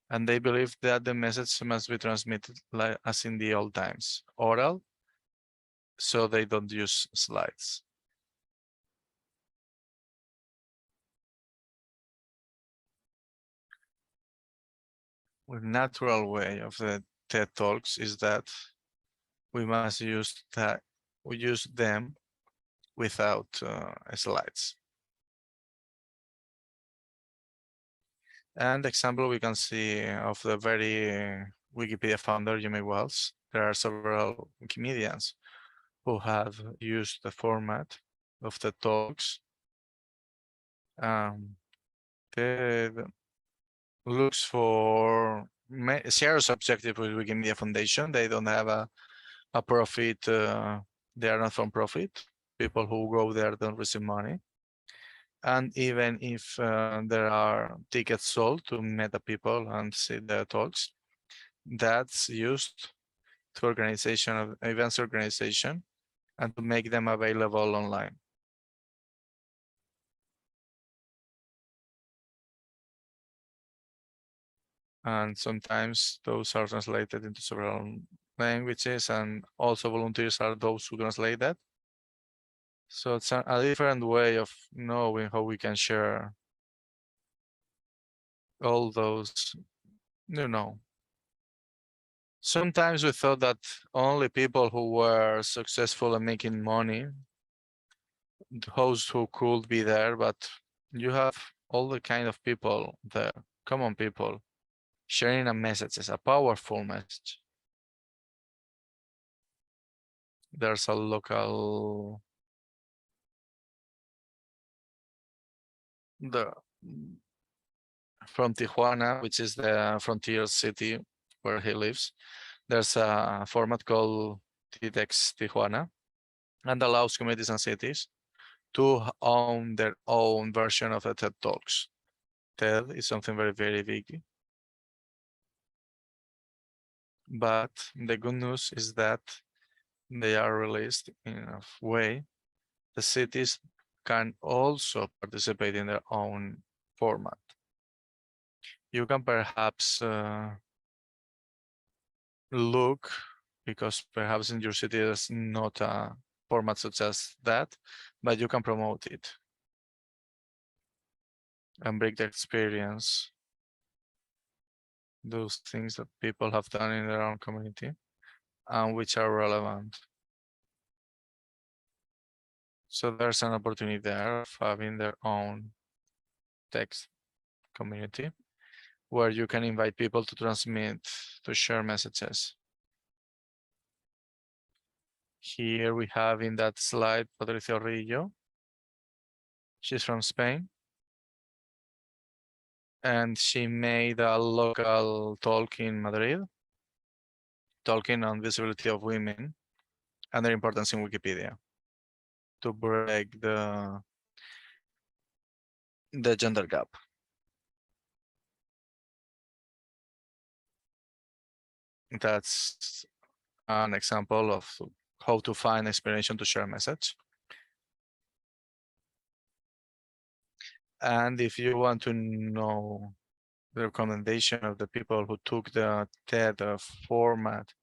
And they believe that the message must be transmitted like as in the old times, oral, so they don't use slides. The natural way of the TED Talks is that we must use them without slides. And the example we can see of the very Wikipedia founder, Jiménez Wells. There are several Wikimedians who have used the format of the talks. TED looks for shares objective with Wikimedia Foundation. They don't have a profit. They are not from profit. People who go there don't receive money. And even if there are tickets sold to meet the people and see the talks, that's used to organization of events organization and to make them available online. And sometimes those are translated into several languages, and also volunteers are those who translate that. So it's a different way of knowing how we can share all those, Sometimes we thought that only people who were successful and making money, those who could be there, but you have all the kind of people there, common people, sharing a message as a powerful message. There's a local from Tijuana, which is the frontier city where he lives. There's a format called TEDx Tijuana, and allows communities and cities to own their own version of the TED Talks. TED is something very, very big. But the good news is that they are released in a way the cities can also participate in their own format. You can perhaps look, because perhaps in your city there's not a format such as that, but you can promote it and bring the experience, those things that people have done in their own community and which are relevant. So there's an opportunity there of having their own text community where you can invite people to transmit, to share messages. Here we have in that slide Patricia Rillo. She's from Spain. And she made a local talk in Madrid, talking on visibility of women and their importance in Wikipedia to break the gender gap. That's an example of how to find inspiration to share a message. And if you want to know the recommendation of the people who took the TED format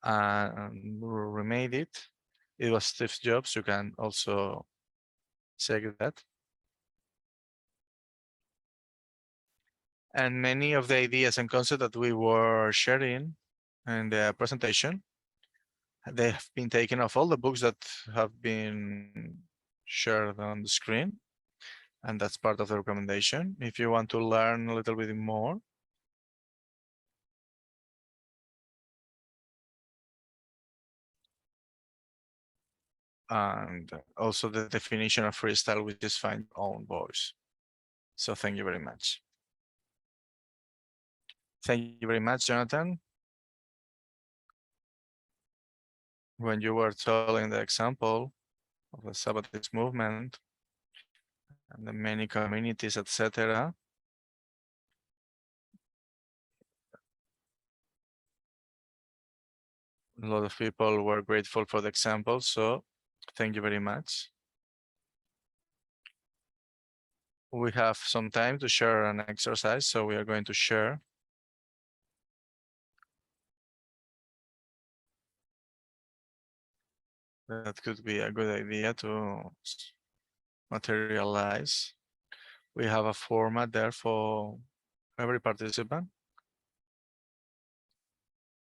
and remade it, it was Steve Jobs. You can also check that. And many of the ideas and concepts that we were sharing in the presentation, they have been taken off all the books that have been shared on the screen. And that's part of the recommendation. If you want to learn a little bit more, and also the definition of freestyle, which is find your own voice. So thank you very much. Thank you very much, Jonathan. When you were telling the example of the Sabbathist movement and the many communities, etc., a lot of people were grateful for the example. So thank you very much. We have some time to share an exercise, so we are going to share. That could be a good idea to materialize. We have a format there for every participant.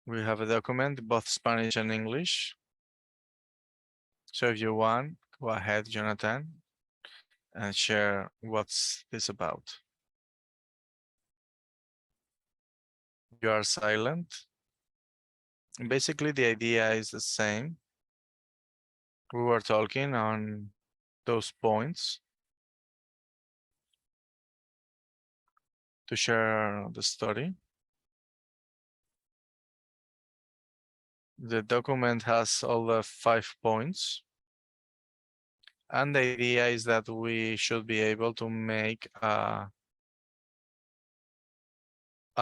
We have a document, both Spanish and English. So if you want, go ahead, Jonathan, and share what's this about. You are silent. Basically, the idea is the same. We were talking on those points to share the story. The document has all the 5 points. And the idea is that we should be able to make a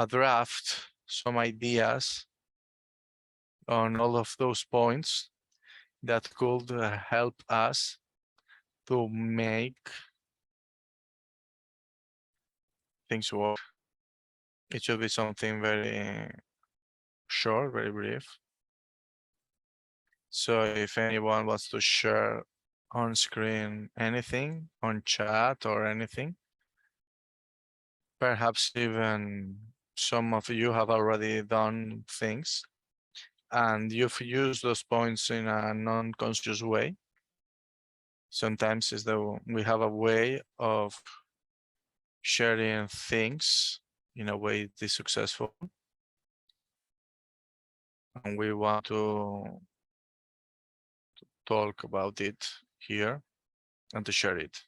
draft, some ideas on all of those points that could help us to make things work. It should be something very short, very brief. So if anyone wants to share on screen anything, on chat or anything, perhaps even some of you have already done things and you've used those points in a non-conscious way. Sometimes we have a way of sharing things in a way that is successful. And we want to talk about it here and to share it.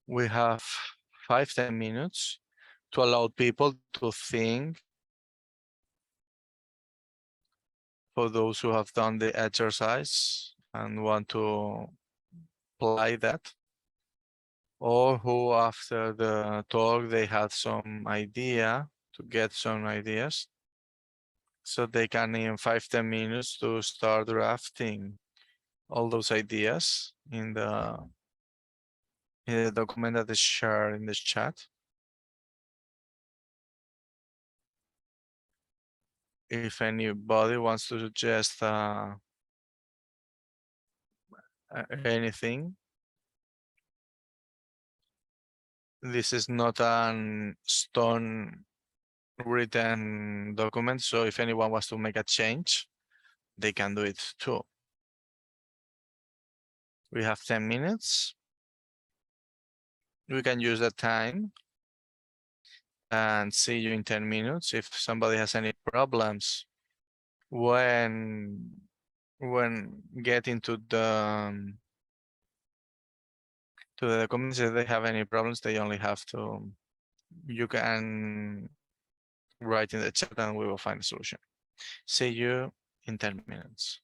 We have 5-10 minutes to allow people to think. For those who have done the exercise and want to apply that, or who after the talk they had some idea to get some ideas, so they can in 5-10 minutes to start drafting all those ideas in the document that is shared in the chat. If anybody wants to suggest anything, this is not an stone written document, so if anyone wants to make a change, they can do it too. We have 10 minutes. We can use that time and see you in 10 minutes. If somebody has any problems when getting to the documents, if they have any problems, they only have to, you can write in the chat and we will find a solution. See you in 10 minutes.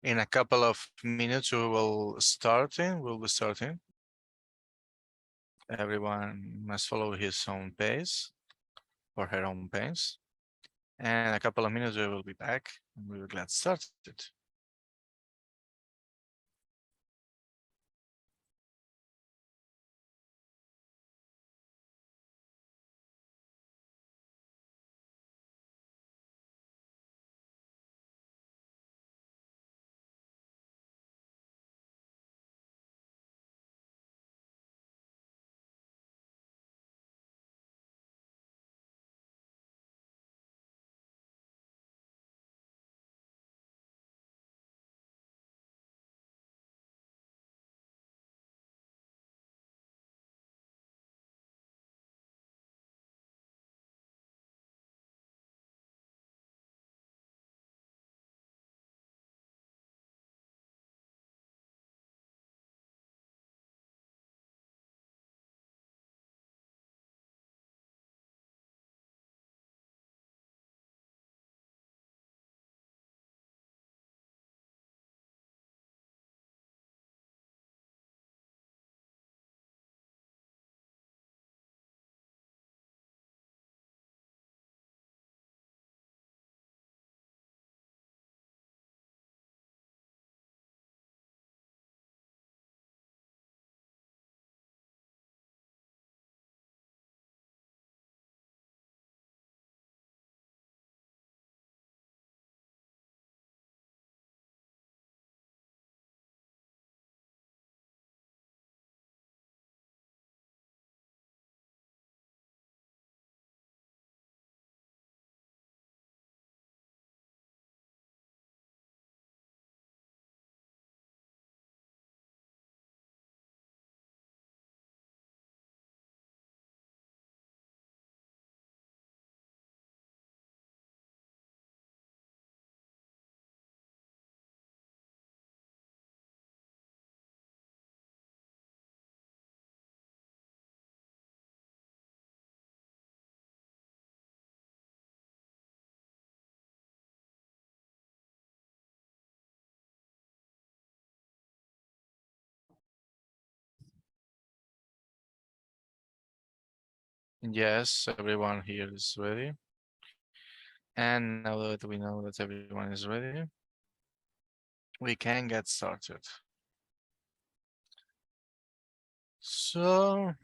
In a couple of minutes, we'll be starting. Everyone must follow his own pace or her own pace. And in a couple of minutes, we will be back and we will get started. Yes, everyone here is ready. And now that we know that everyone is ready, we can get started. So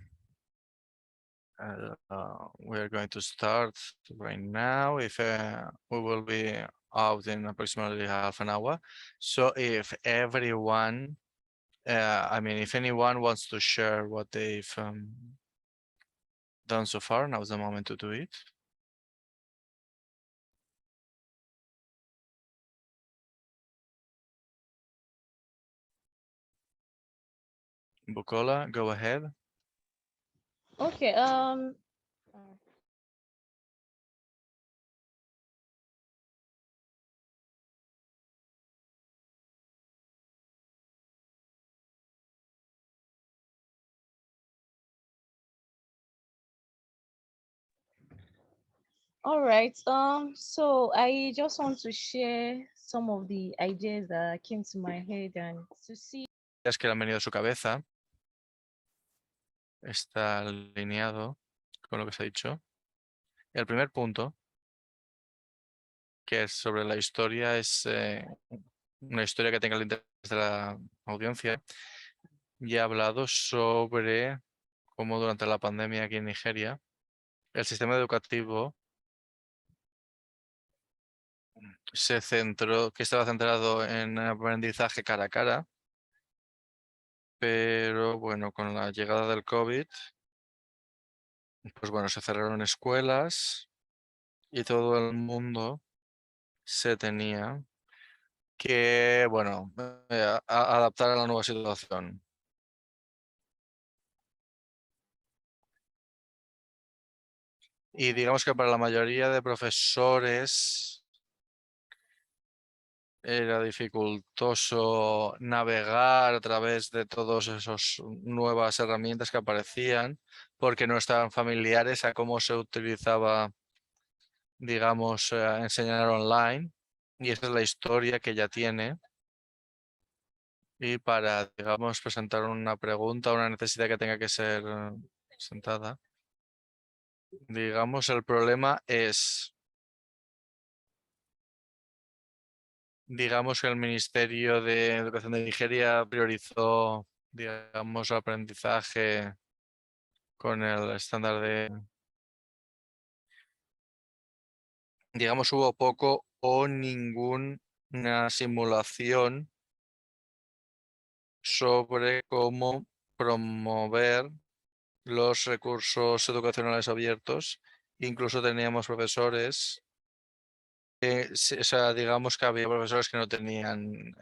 we're going to start right now. If we will be out in approximately half an hour. So if everyone, if anyone wants to share what they've done so far, now's the moment to do it. Bukola, go ahead. Okay. All right. So I just want to share some of the ideas that came to my head and to see. Es que le han venido a su cabeza. Está alineado con lo que se ha dicho. El primer punto, que es sobre la historia, es una historia que tenga el interés de la audiencia. Ya he hablado sobre cómo durante la pandemia aquí en Nigeria, el sistema educativo que estaba centrado en aprendizaje cara a cara, pero bueno, con la llegada del COVID, pues bueno, se cerraron escuelas y todo el mundo se tenía que, bueno, adaptar a la nueva situación. Y digamos que para la mayoría de profesores era dificultoso navegar a través de todas esas nuevas herramientas que aparecían porque no estaban familiares a cómo se utilizaba, digamos, enseñar online. Y esa es la historia que ella tiene. y para, digamos, presentar una pregunta, una necesidad que tenga que ser presentada. Digamos, el problema es, digamos que el Ministerio de Educación de Nigeria priorizó, digamos, el aprendizaje con el estándar de, digamos, hubo poco o ninguna simulación sobre cómo promover los recursos educacionales abiertos. Incluso teníamos profesores, o sea, digamos que había profesores que no tenían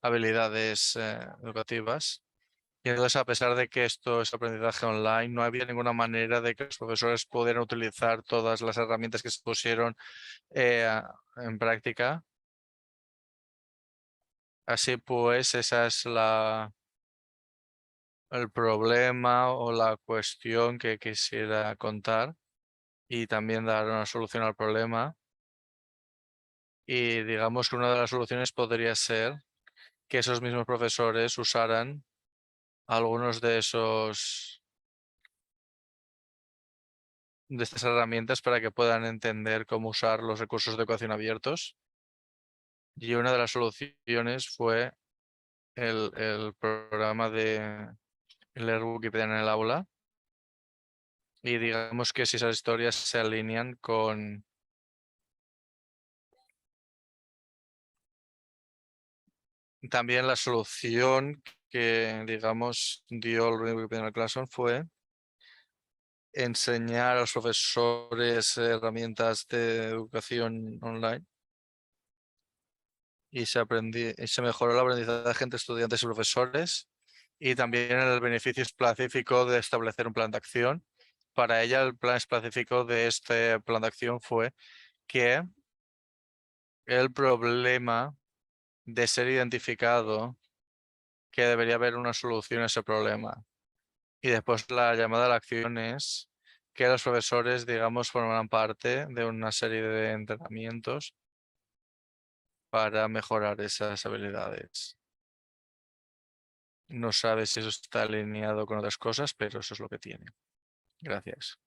habilidades educativas. Y entonces, a pesar de que esto es aprendizaje online, no había ninguna manera de que los profesores pudieran utilizar todas las herramientas que se pusieron en práctica. Así pues, esa es el problema o la cuestión que quisiera contar y también dar una solución al problema. Y digamos que una de las soluciones podría ser que esos mismos profesores usaran algunos de estas herramientas para que puedan entender cómo usar los recursos de educación abiertos. Y una de las soluciones fue el programa de leer Wikipedia en el aula. Y digamos que si esas historias se alinean con también la solución que, digamos, dio el Wikipedia Classroom fue enseñar a los profesores herramientas de educación online y se mejoró el aprendizaje entre estudiantes y profesores y también el beneficio específico de establecer un plan de acción. Para ella, el plan específico de este plan de acción fue que el problema de ser identificado, que debería haber una solución a ese problema. Y después la llamada a la acción es que los profesores, digamos, formarán parte de una serie de entrenamientos para mejorar esas habilidades. No sabe si eso está alineado con otras cosas, pero eso es lo que tiene. Gracias.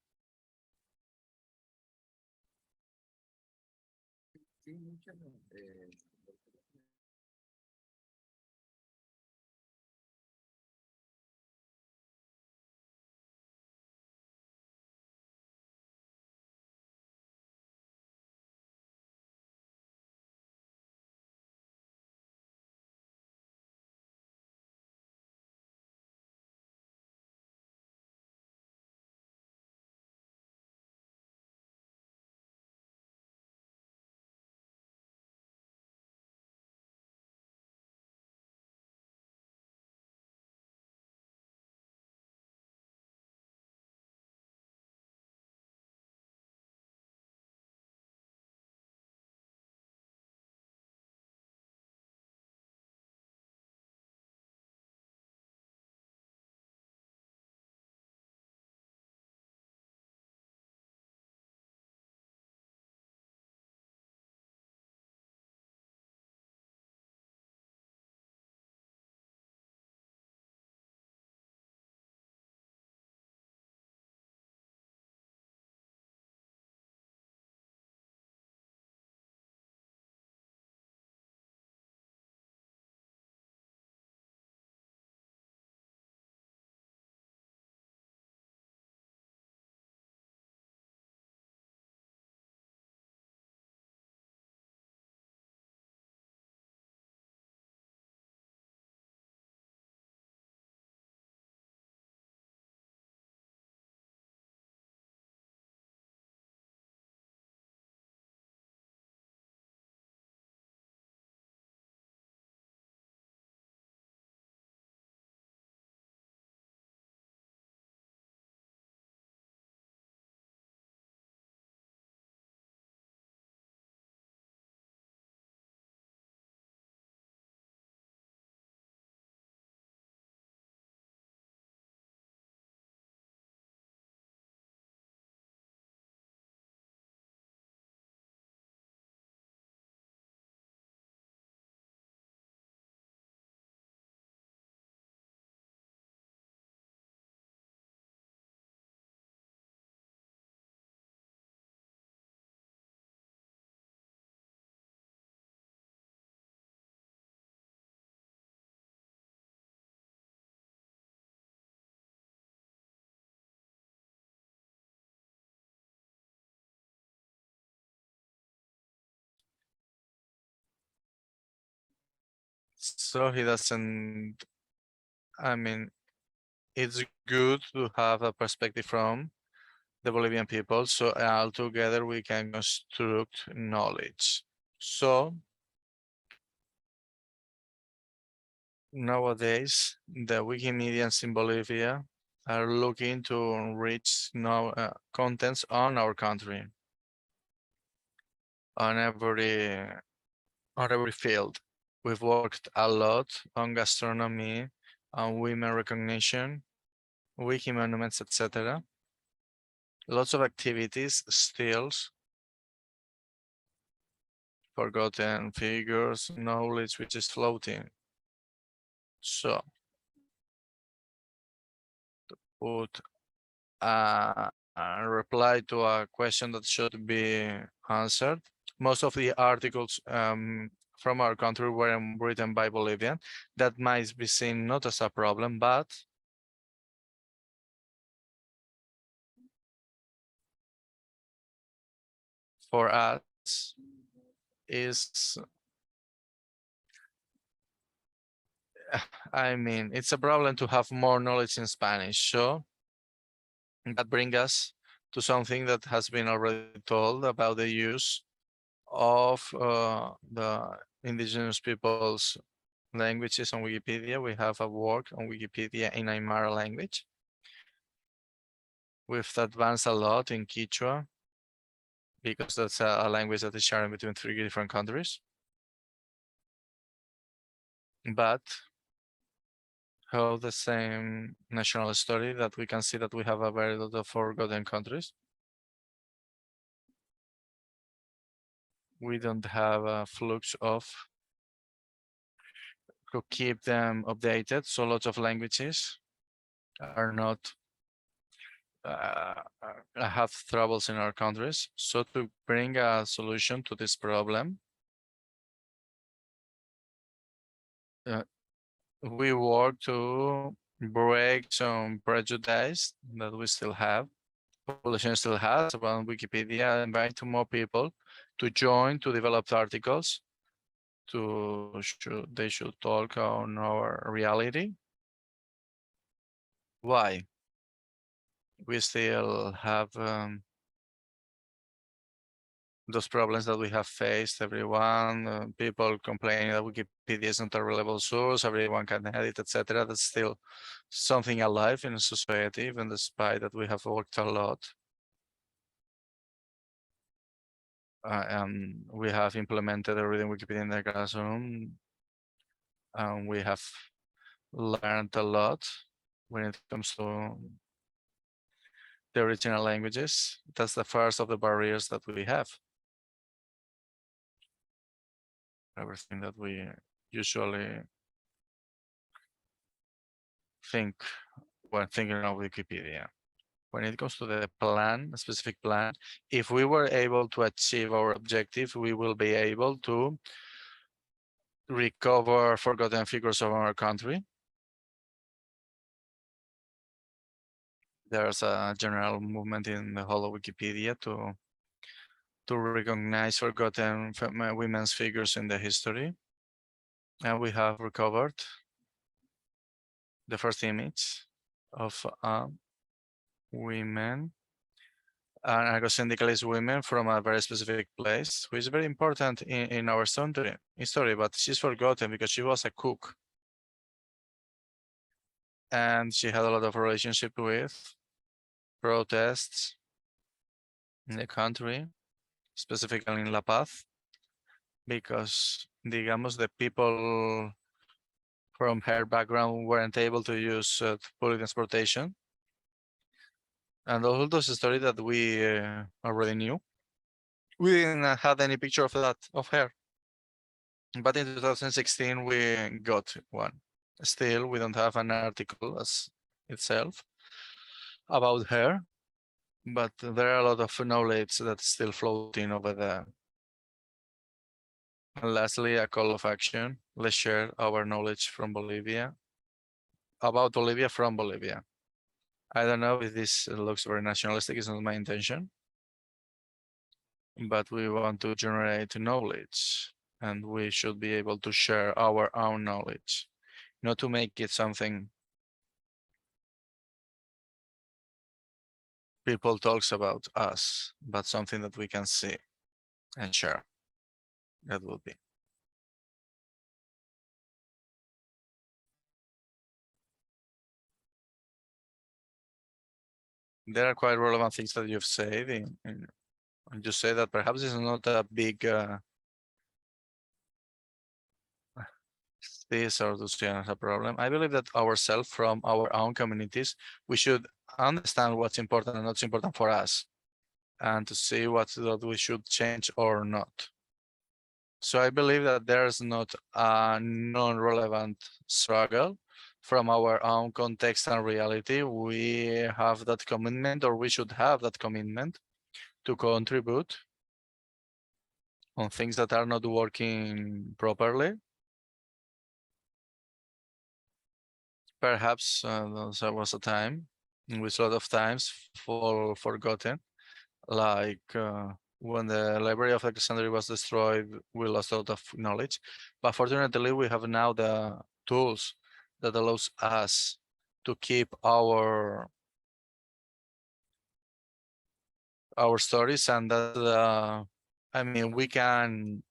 So he doesn't, I mean, it's good to have a perspective from the Bolivian people, so all together we can construct knowledge. So nowadays, the Wikimedians in Bolivia are looking to enrich contents on our country, on every field. We've worked a lot on gastronomy, on women recognition, wiki monuments, etc. Lots of activities, stills, forgotten figures, knowledge which is floating. So put a reply to a question that should be answered. Most of the articles from our country were written by Bolivian. That might be seen not as a problem, but for us is, I mean, it's a problem to have more knowledge in Spanish. So that brings us to something that has been already told about the use of the indigenous peoples' languages on Wikipedia. We have a work on Wikipedia in Aymara language. We've advanced a lot in Quechua because that's a language that is shared between 3 different countries. But how the same national story that we can see that we have a very lot of forgotten countries. We don't have a flux of to keep them updated. So lots of languages are not have troubles in our countries. So to bring a solution to this problem, we work to break some prejudice that we still have, population still has about Wikipedia, invite more people to join, to develop articles, they should talk on our reality. Why? We still have those problems that we have faced, everyone, people complaining that Wikipedia is not a reliable source, everyone can edit, etc. That's still something alive in society, even despite that we have worked a lot. And we have implemented a reading Wikipedia in the classroom, and we have learned a lot when it comes to the original languages. That's the first of the barriers that we have. Everything that we usually think when thinking of Wikipedia. When it comes to the plan, a specific plan, if we were able to achieve our objective, we will be able to recover forgotten figures of our country. There's a general movement in the whole of Wikipedia to recognize forgotten women's figures in the history. And we have recovered the first image of women, anarcho-syndicalist women from a very specific place, which is very important in our history, but she's forgotten because she was a cook. And she had a lot of relationship with protests in the country, specifically in La Paz, because, digamos, the people from her background weren't able to use public transportation. And all those stories that we already knew. We didn't have any picture of that, of her. But in 2016, we got one. Still, we don't have an article as itself about her, but there are a lot of knowledge that's still floating over there. And lastly, a call of action. Let's share our knowledge from Bolivia, about Bolivia from Bolivia. I don't know if this looks very nationalistic, it's not my intention, but we want to generate knowledge and we should be able to share our own knowledge, not to make it something people talks about us, but something that we can see and share. That would be. There are quite relevant things that you've said. You say that perhaps it's not a big this or to see as a problem. I believe that ourselves from our own communities, we should understand what's important and what's important for us, and to see what that we should change or not. So I believe that there's not a non-relevant struggle from our own context and reality. We have that commitment, or we should have that commitment to contribute on things that are not working properly. Perhaps there was a time in which a lot of times forgotten, like when the Library of Alexandria was destroyed, we lost a lot of knowledge. But fortunately, we have now the tools that allows us to keep our stories, and that I mean, we can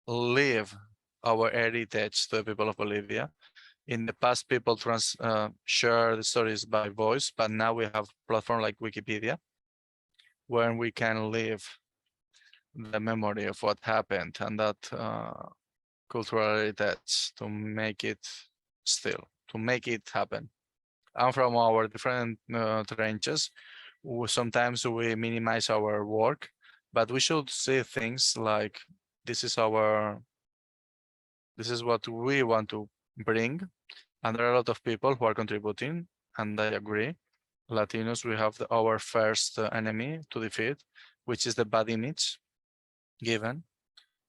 live our heritage to the people of Bolivia. In the past, people share the stories by voice, but now we have platform like Wikipedia, where we can live the memory of what happened and that cultural heritage to make it happen. And from our different trenches, sometimes we minimize our work, but we should see things like this is what we want to bring, and there are a lot of people who are contributing, and I agree. Latinos, we have our first enemy to defeat, which is the bad image given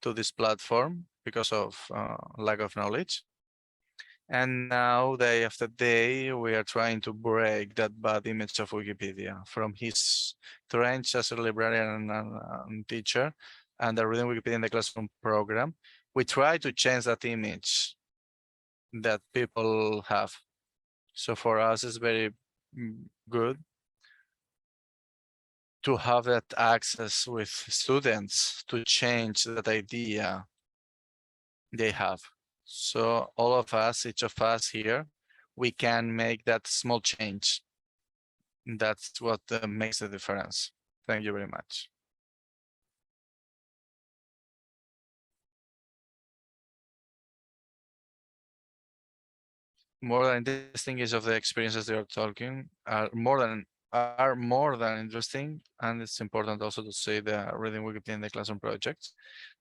to this platform because of lack of knowledge. And now, day after day, we are trying to break that bad image of Wikipedia from his trench as a librarian and teacher, and the Reading Wikipedia in the Classroom program. We try to change that image that people have. So for us, it's very good to have that access with students to change that idea they have. So all of us, each of us here, we can make that small change. That's what makes the difference. Thank you very much. More than interesting is of the experiences they are talking are more than interesting, and it's important also to see the Reading Wikipedia in the Classroom projects,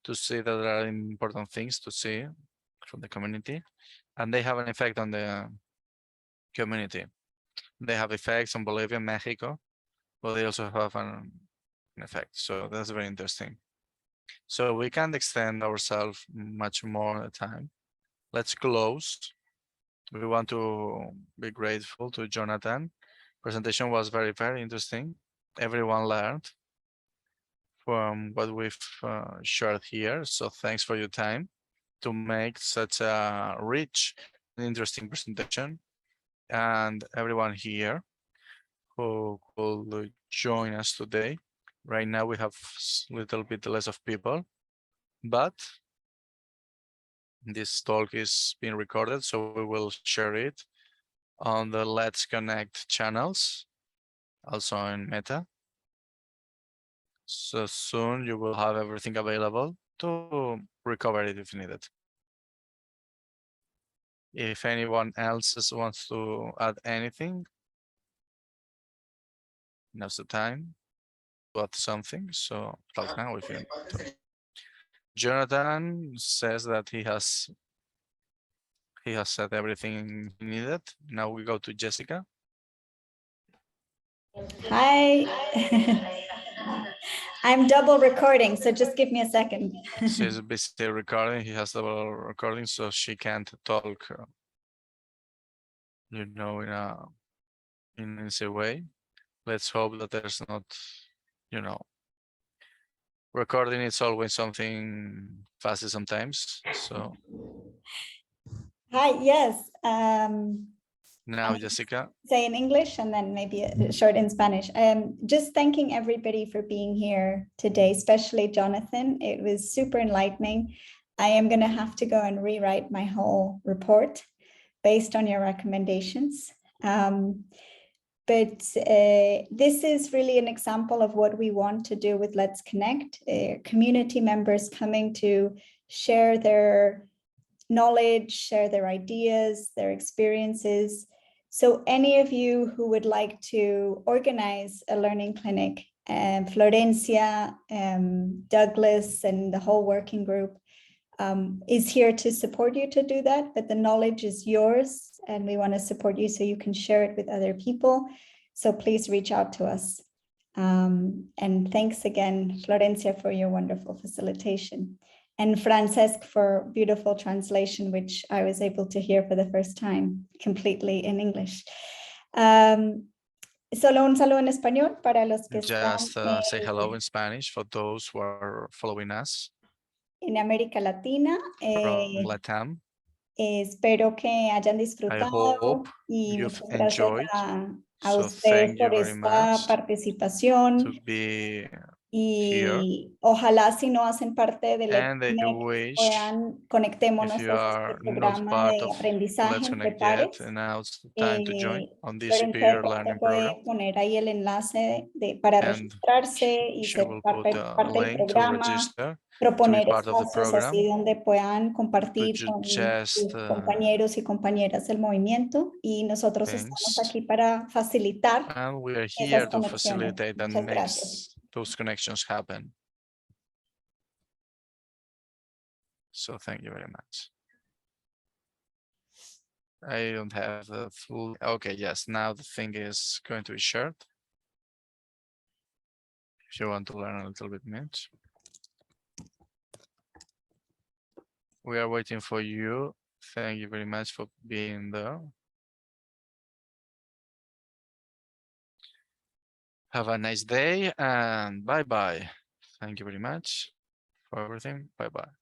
to see that there are important things to see from the community, and they have an effect on the community. They have effects on Bolivia, Mexico, but they also have an effect. So that's very interesting. So we can't extend ourselves much more at the time. Let's close. We want to be grateful to Jonathan. Presentation was very, very interesting. Everyone learned from what we've shared here. So thanks for your time to make such a rich and interesting presentation. And everyone here who could join us today. Right now we have a little bit less of people, but this talk is being recorded, so we will share it on the Let's Connect channels, also in Meta. So soon you will have everything available to recover it if needed. If anyone else wants to add anything, now's the time to add something. So talk now if you need to. Jonathan says that he has said everything he needed. Now we go to Jessica. Hi. I'm double recording, so just give me a second. She's busy recording. He has double recording, so she can't talk, in an easy way. Let's hope that there's not, Recording is always something fast sometimes. So Hi, yes. now, Jessica. Say in English and then maybe a short in Spanish. Just thanking everybody for being here today, especially Jonathan. It was super enlightening. I am going to have to go and rewrite my whole report based on your recommendations. But this is really an example of what we want to do with Let's Connect. Community members coming to share their knowledge, share their ideas, their experiences. So any of you who would like to organize a learning clinic, Florencia, Douglas, and the whole working group is here to support you to do that, but the knowledge is yours and we want to support you so you can share it with other people. So please reach out to us. And thanks again, Florencia, for your wonderful facilitation. And Francesc for beautiful translation, which I was able to hear for the first time completely in English. Solo un saludo en español para los que Just están say hello in Spanish for those who are following us en América Latina. from Latam. Espero que hayan I disfrutado hope y you've muchas gracias enjoyed. a So ustedes thank you por very esta much participación. to be here. Y ojalá si no hacen parte de Let's And I Connect, wish conectémonos if you a are este not programa part de of aprendizaje Let's entre Connect yet, pares. and now it's time to join on this Florencia, peer de pronto learning program. puede poner ahí el enlace para And registrarse y she ser will parte, put a parte del link to programa, register, to be proponer part of the espacios así program. donde puedan compartir To con just sus compañeros y compañeras del movimiento y nosotros estamos aquí para facilitar and we are here esas to conexiones. facilitate and Muchas make gracias. those connections happen. So thank you very much. I don't have the full. Okay, yes. Now the thing is going to be shared. If you want to learn a little bit more. We are waiting for you. Thank you very much for being there. Have a nice day and bye-bye. Thank you very much for everything. Bye-bye.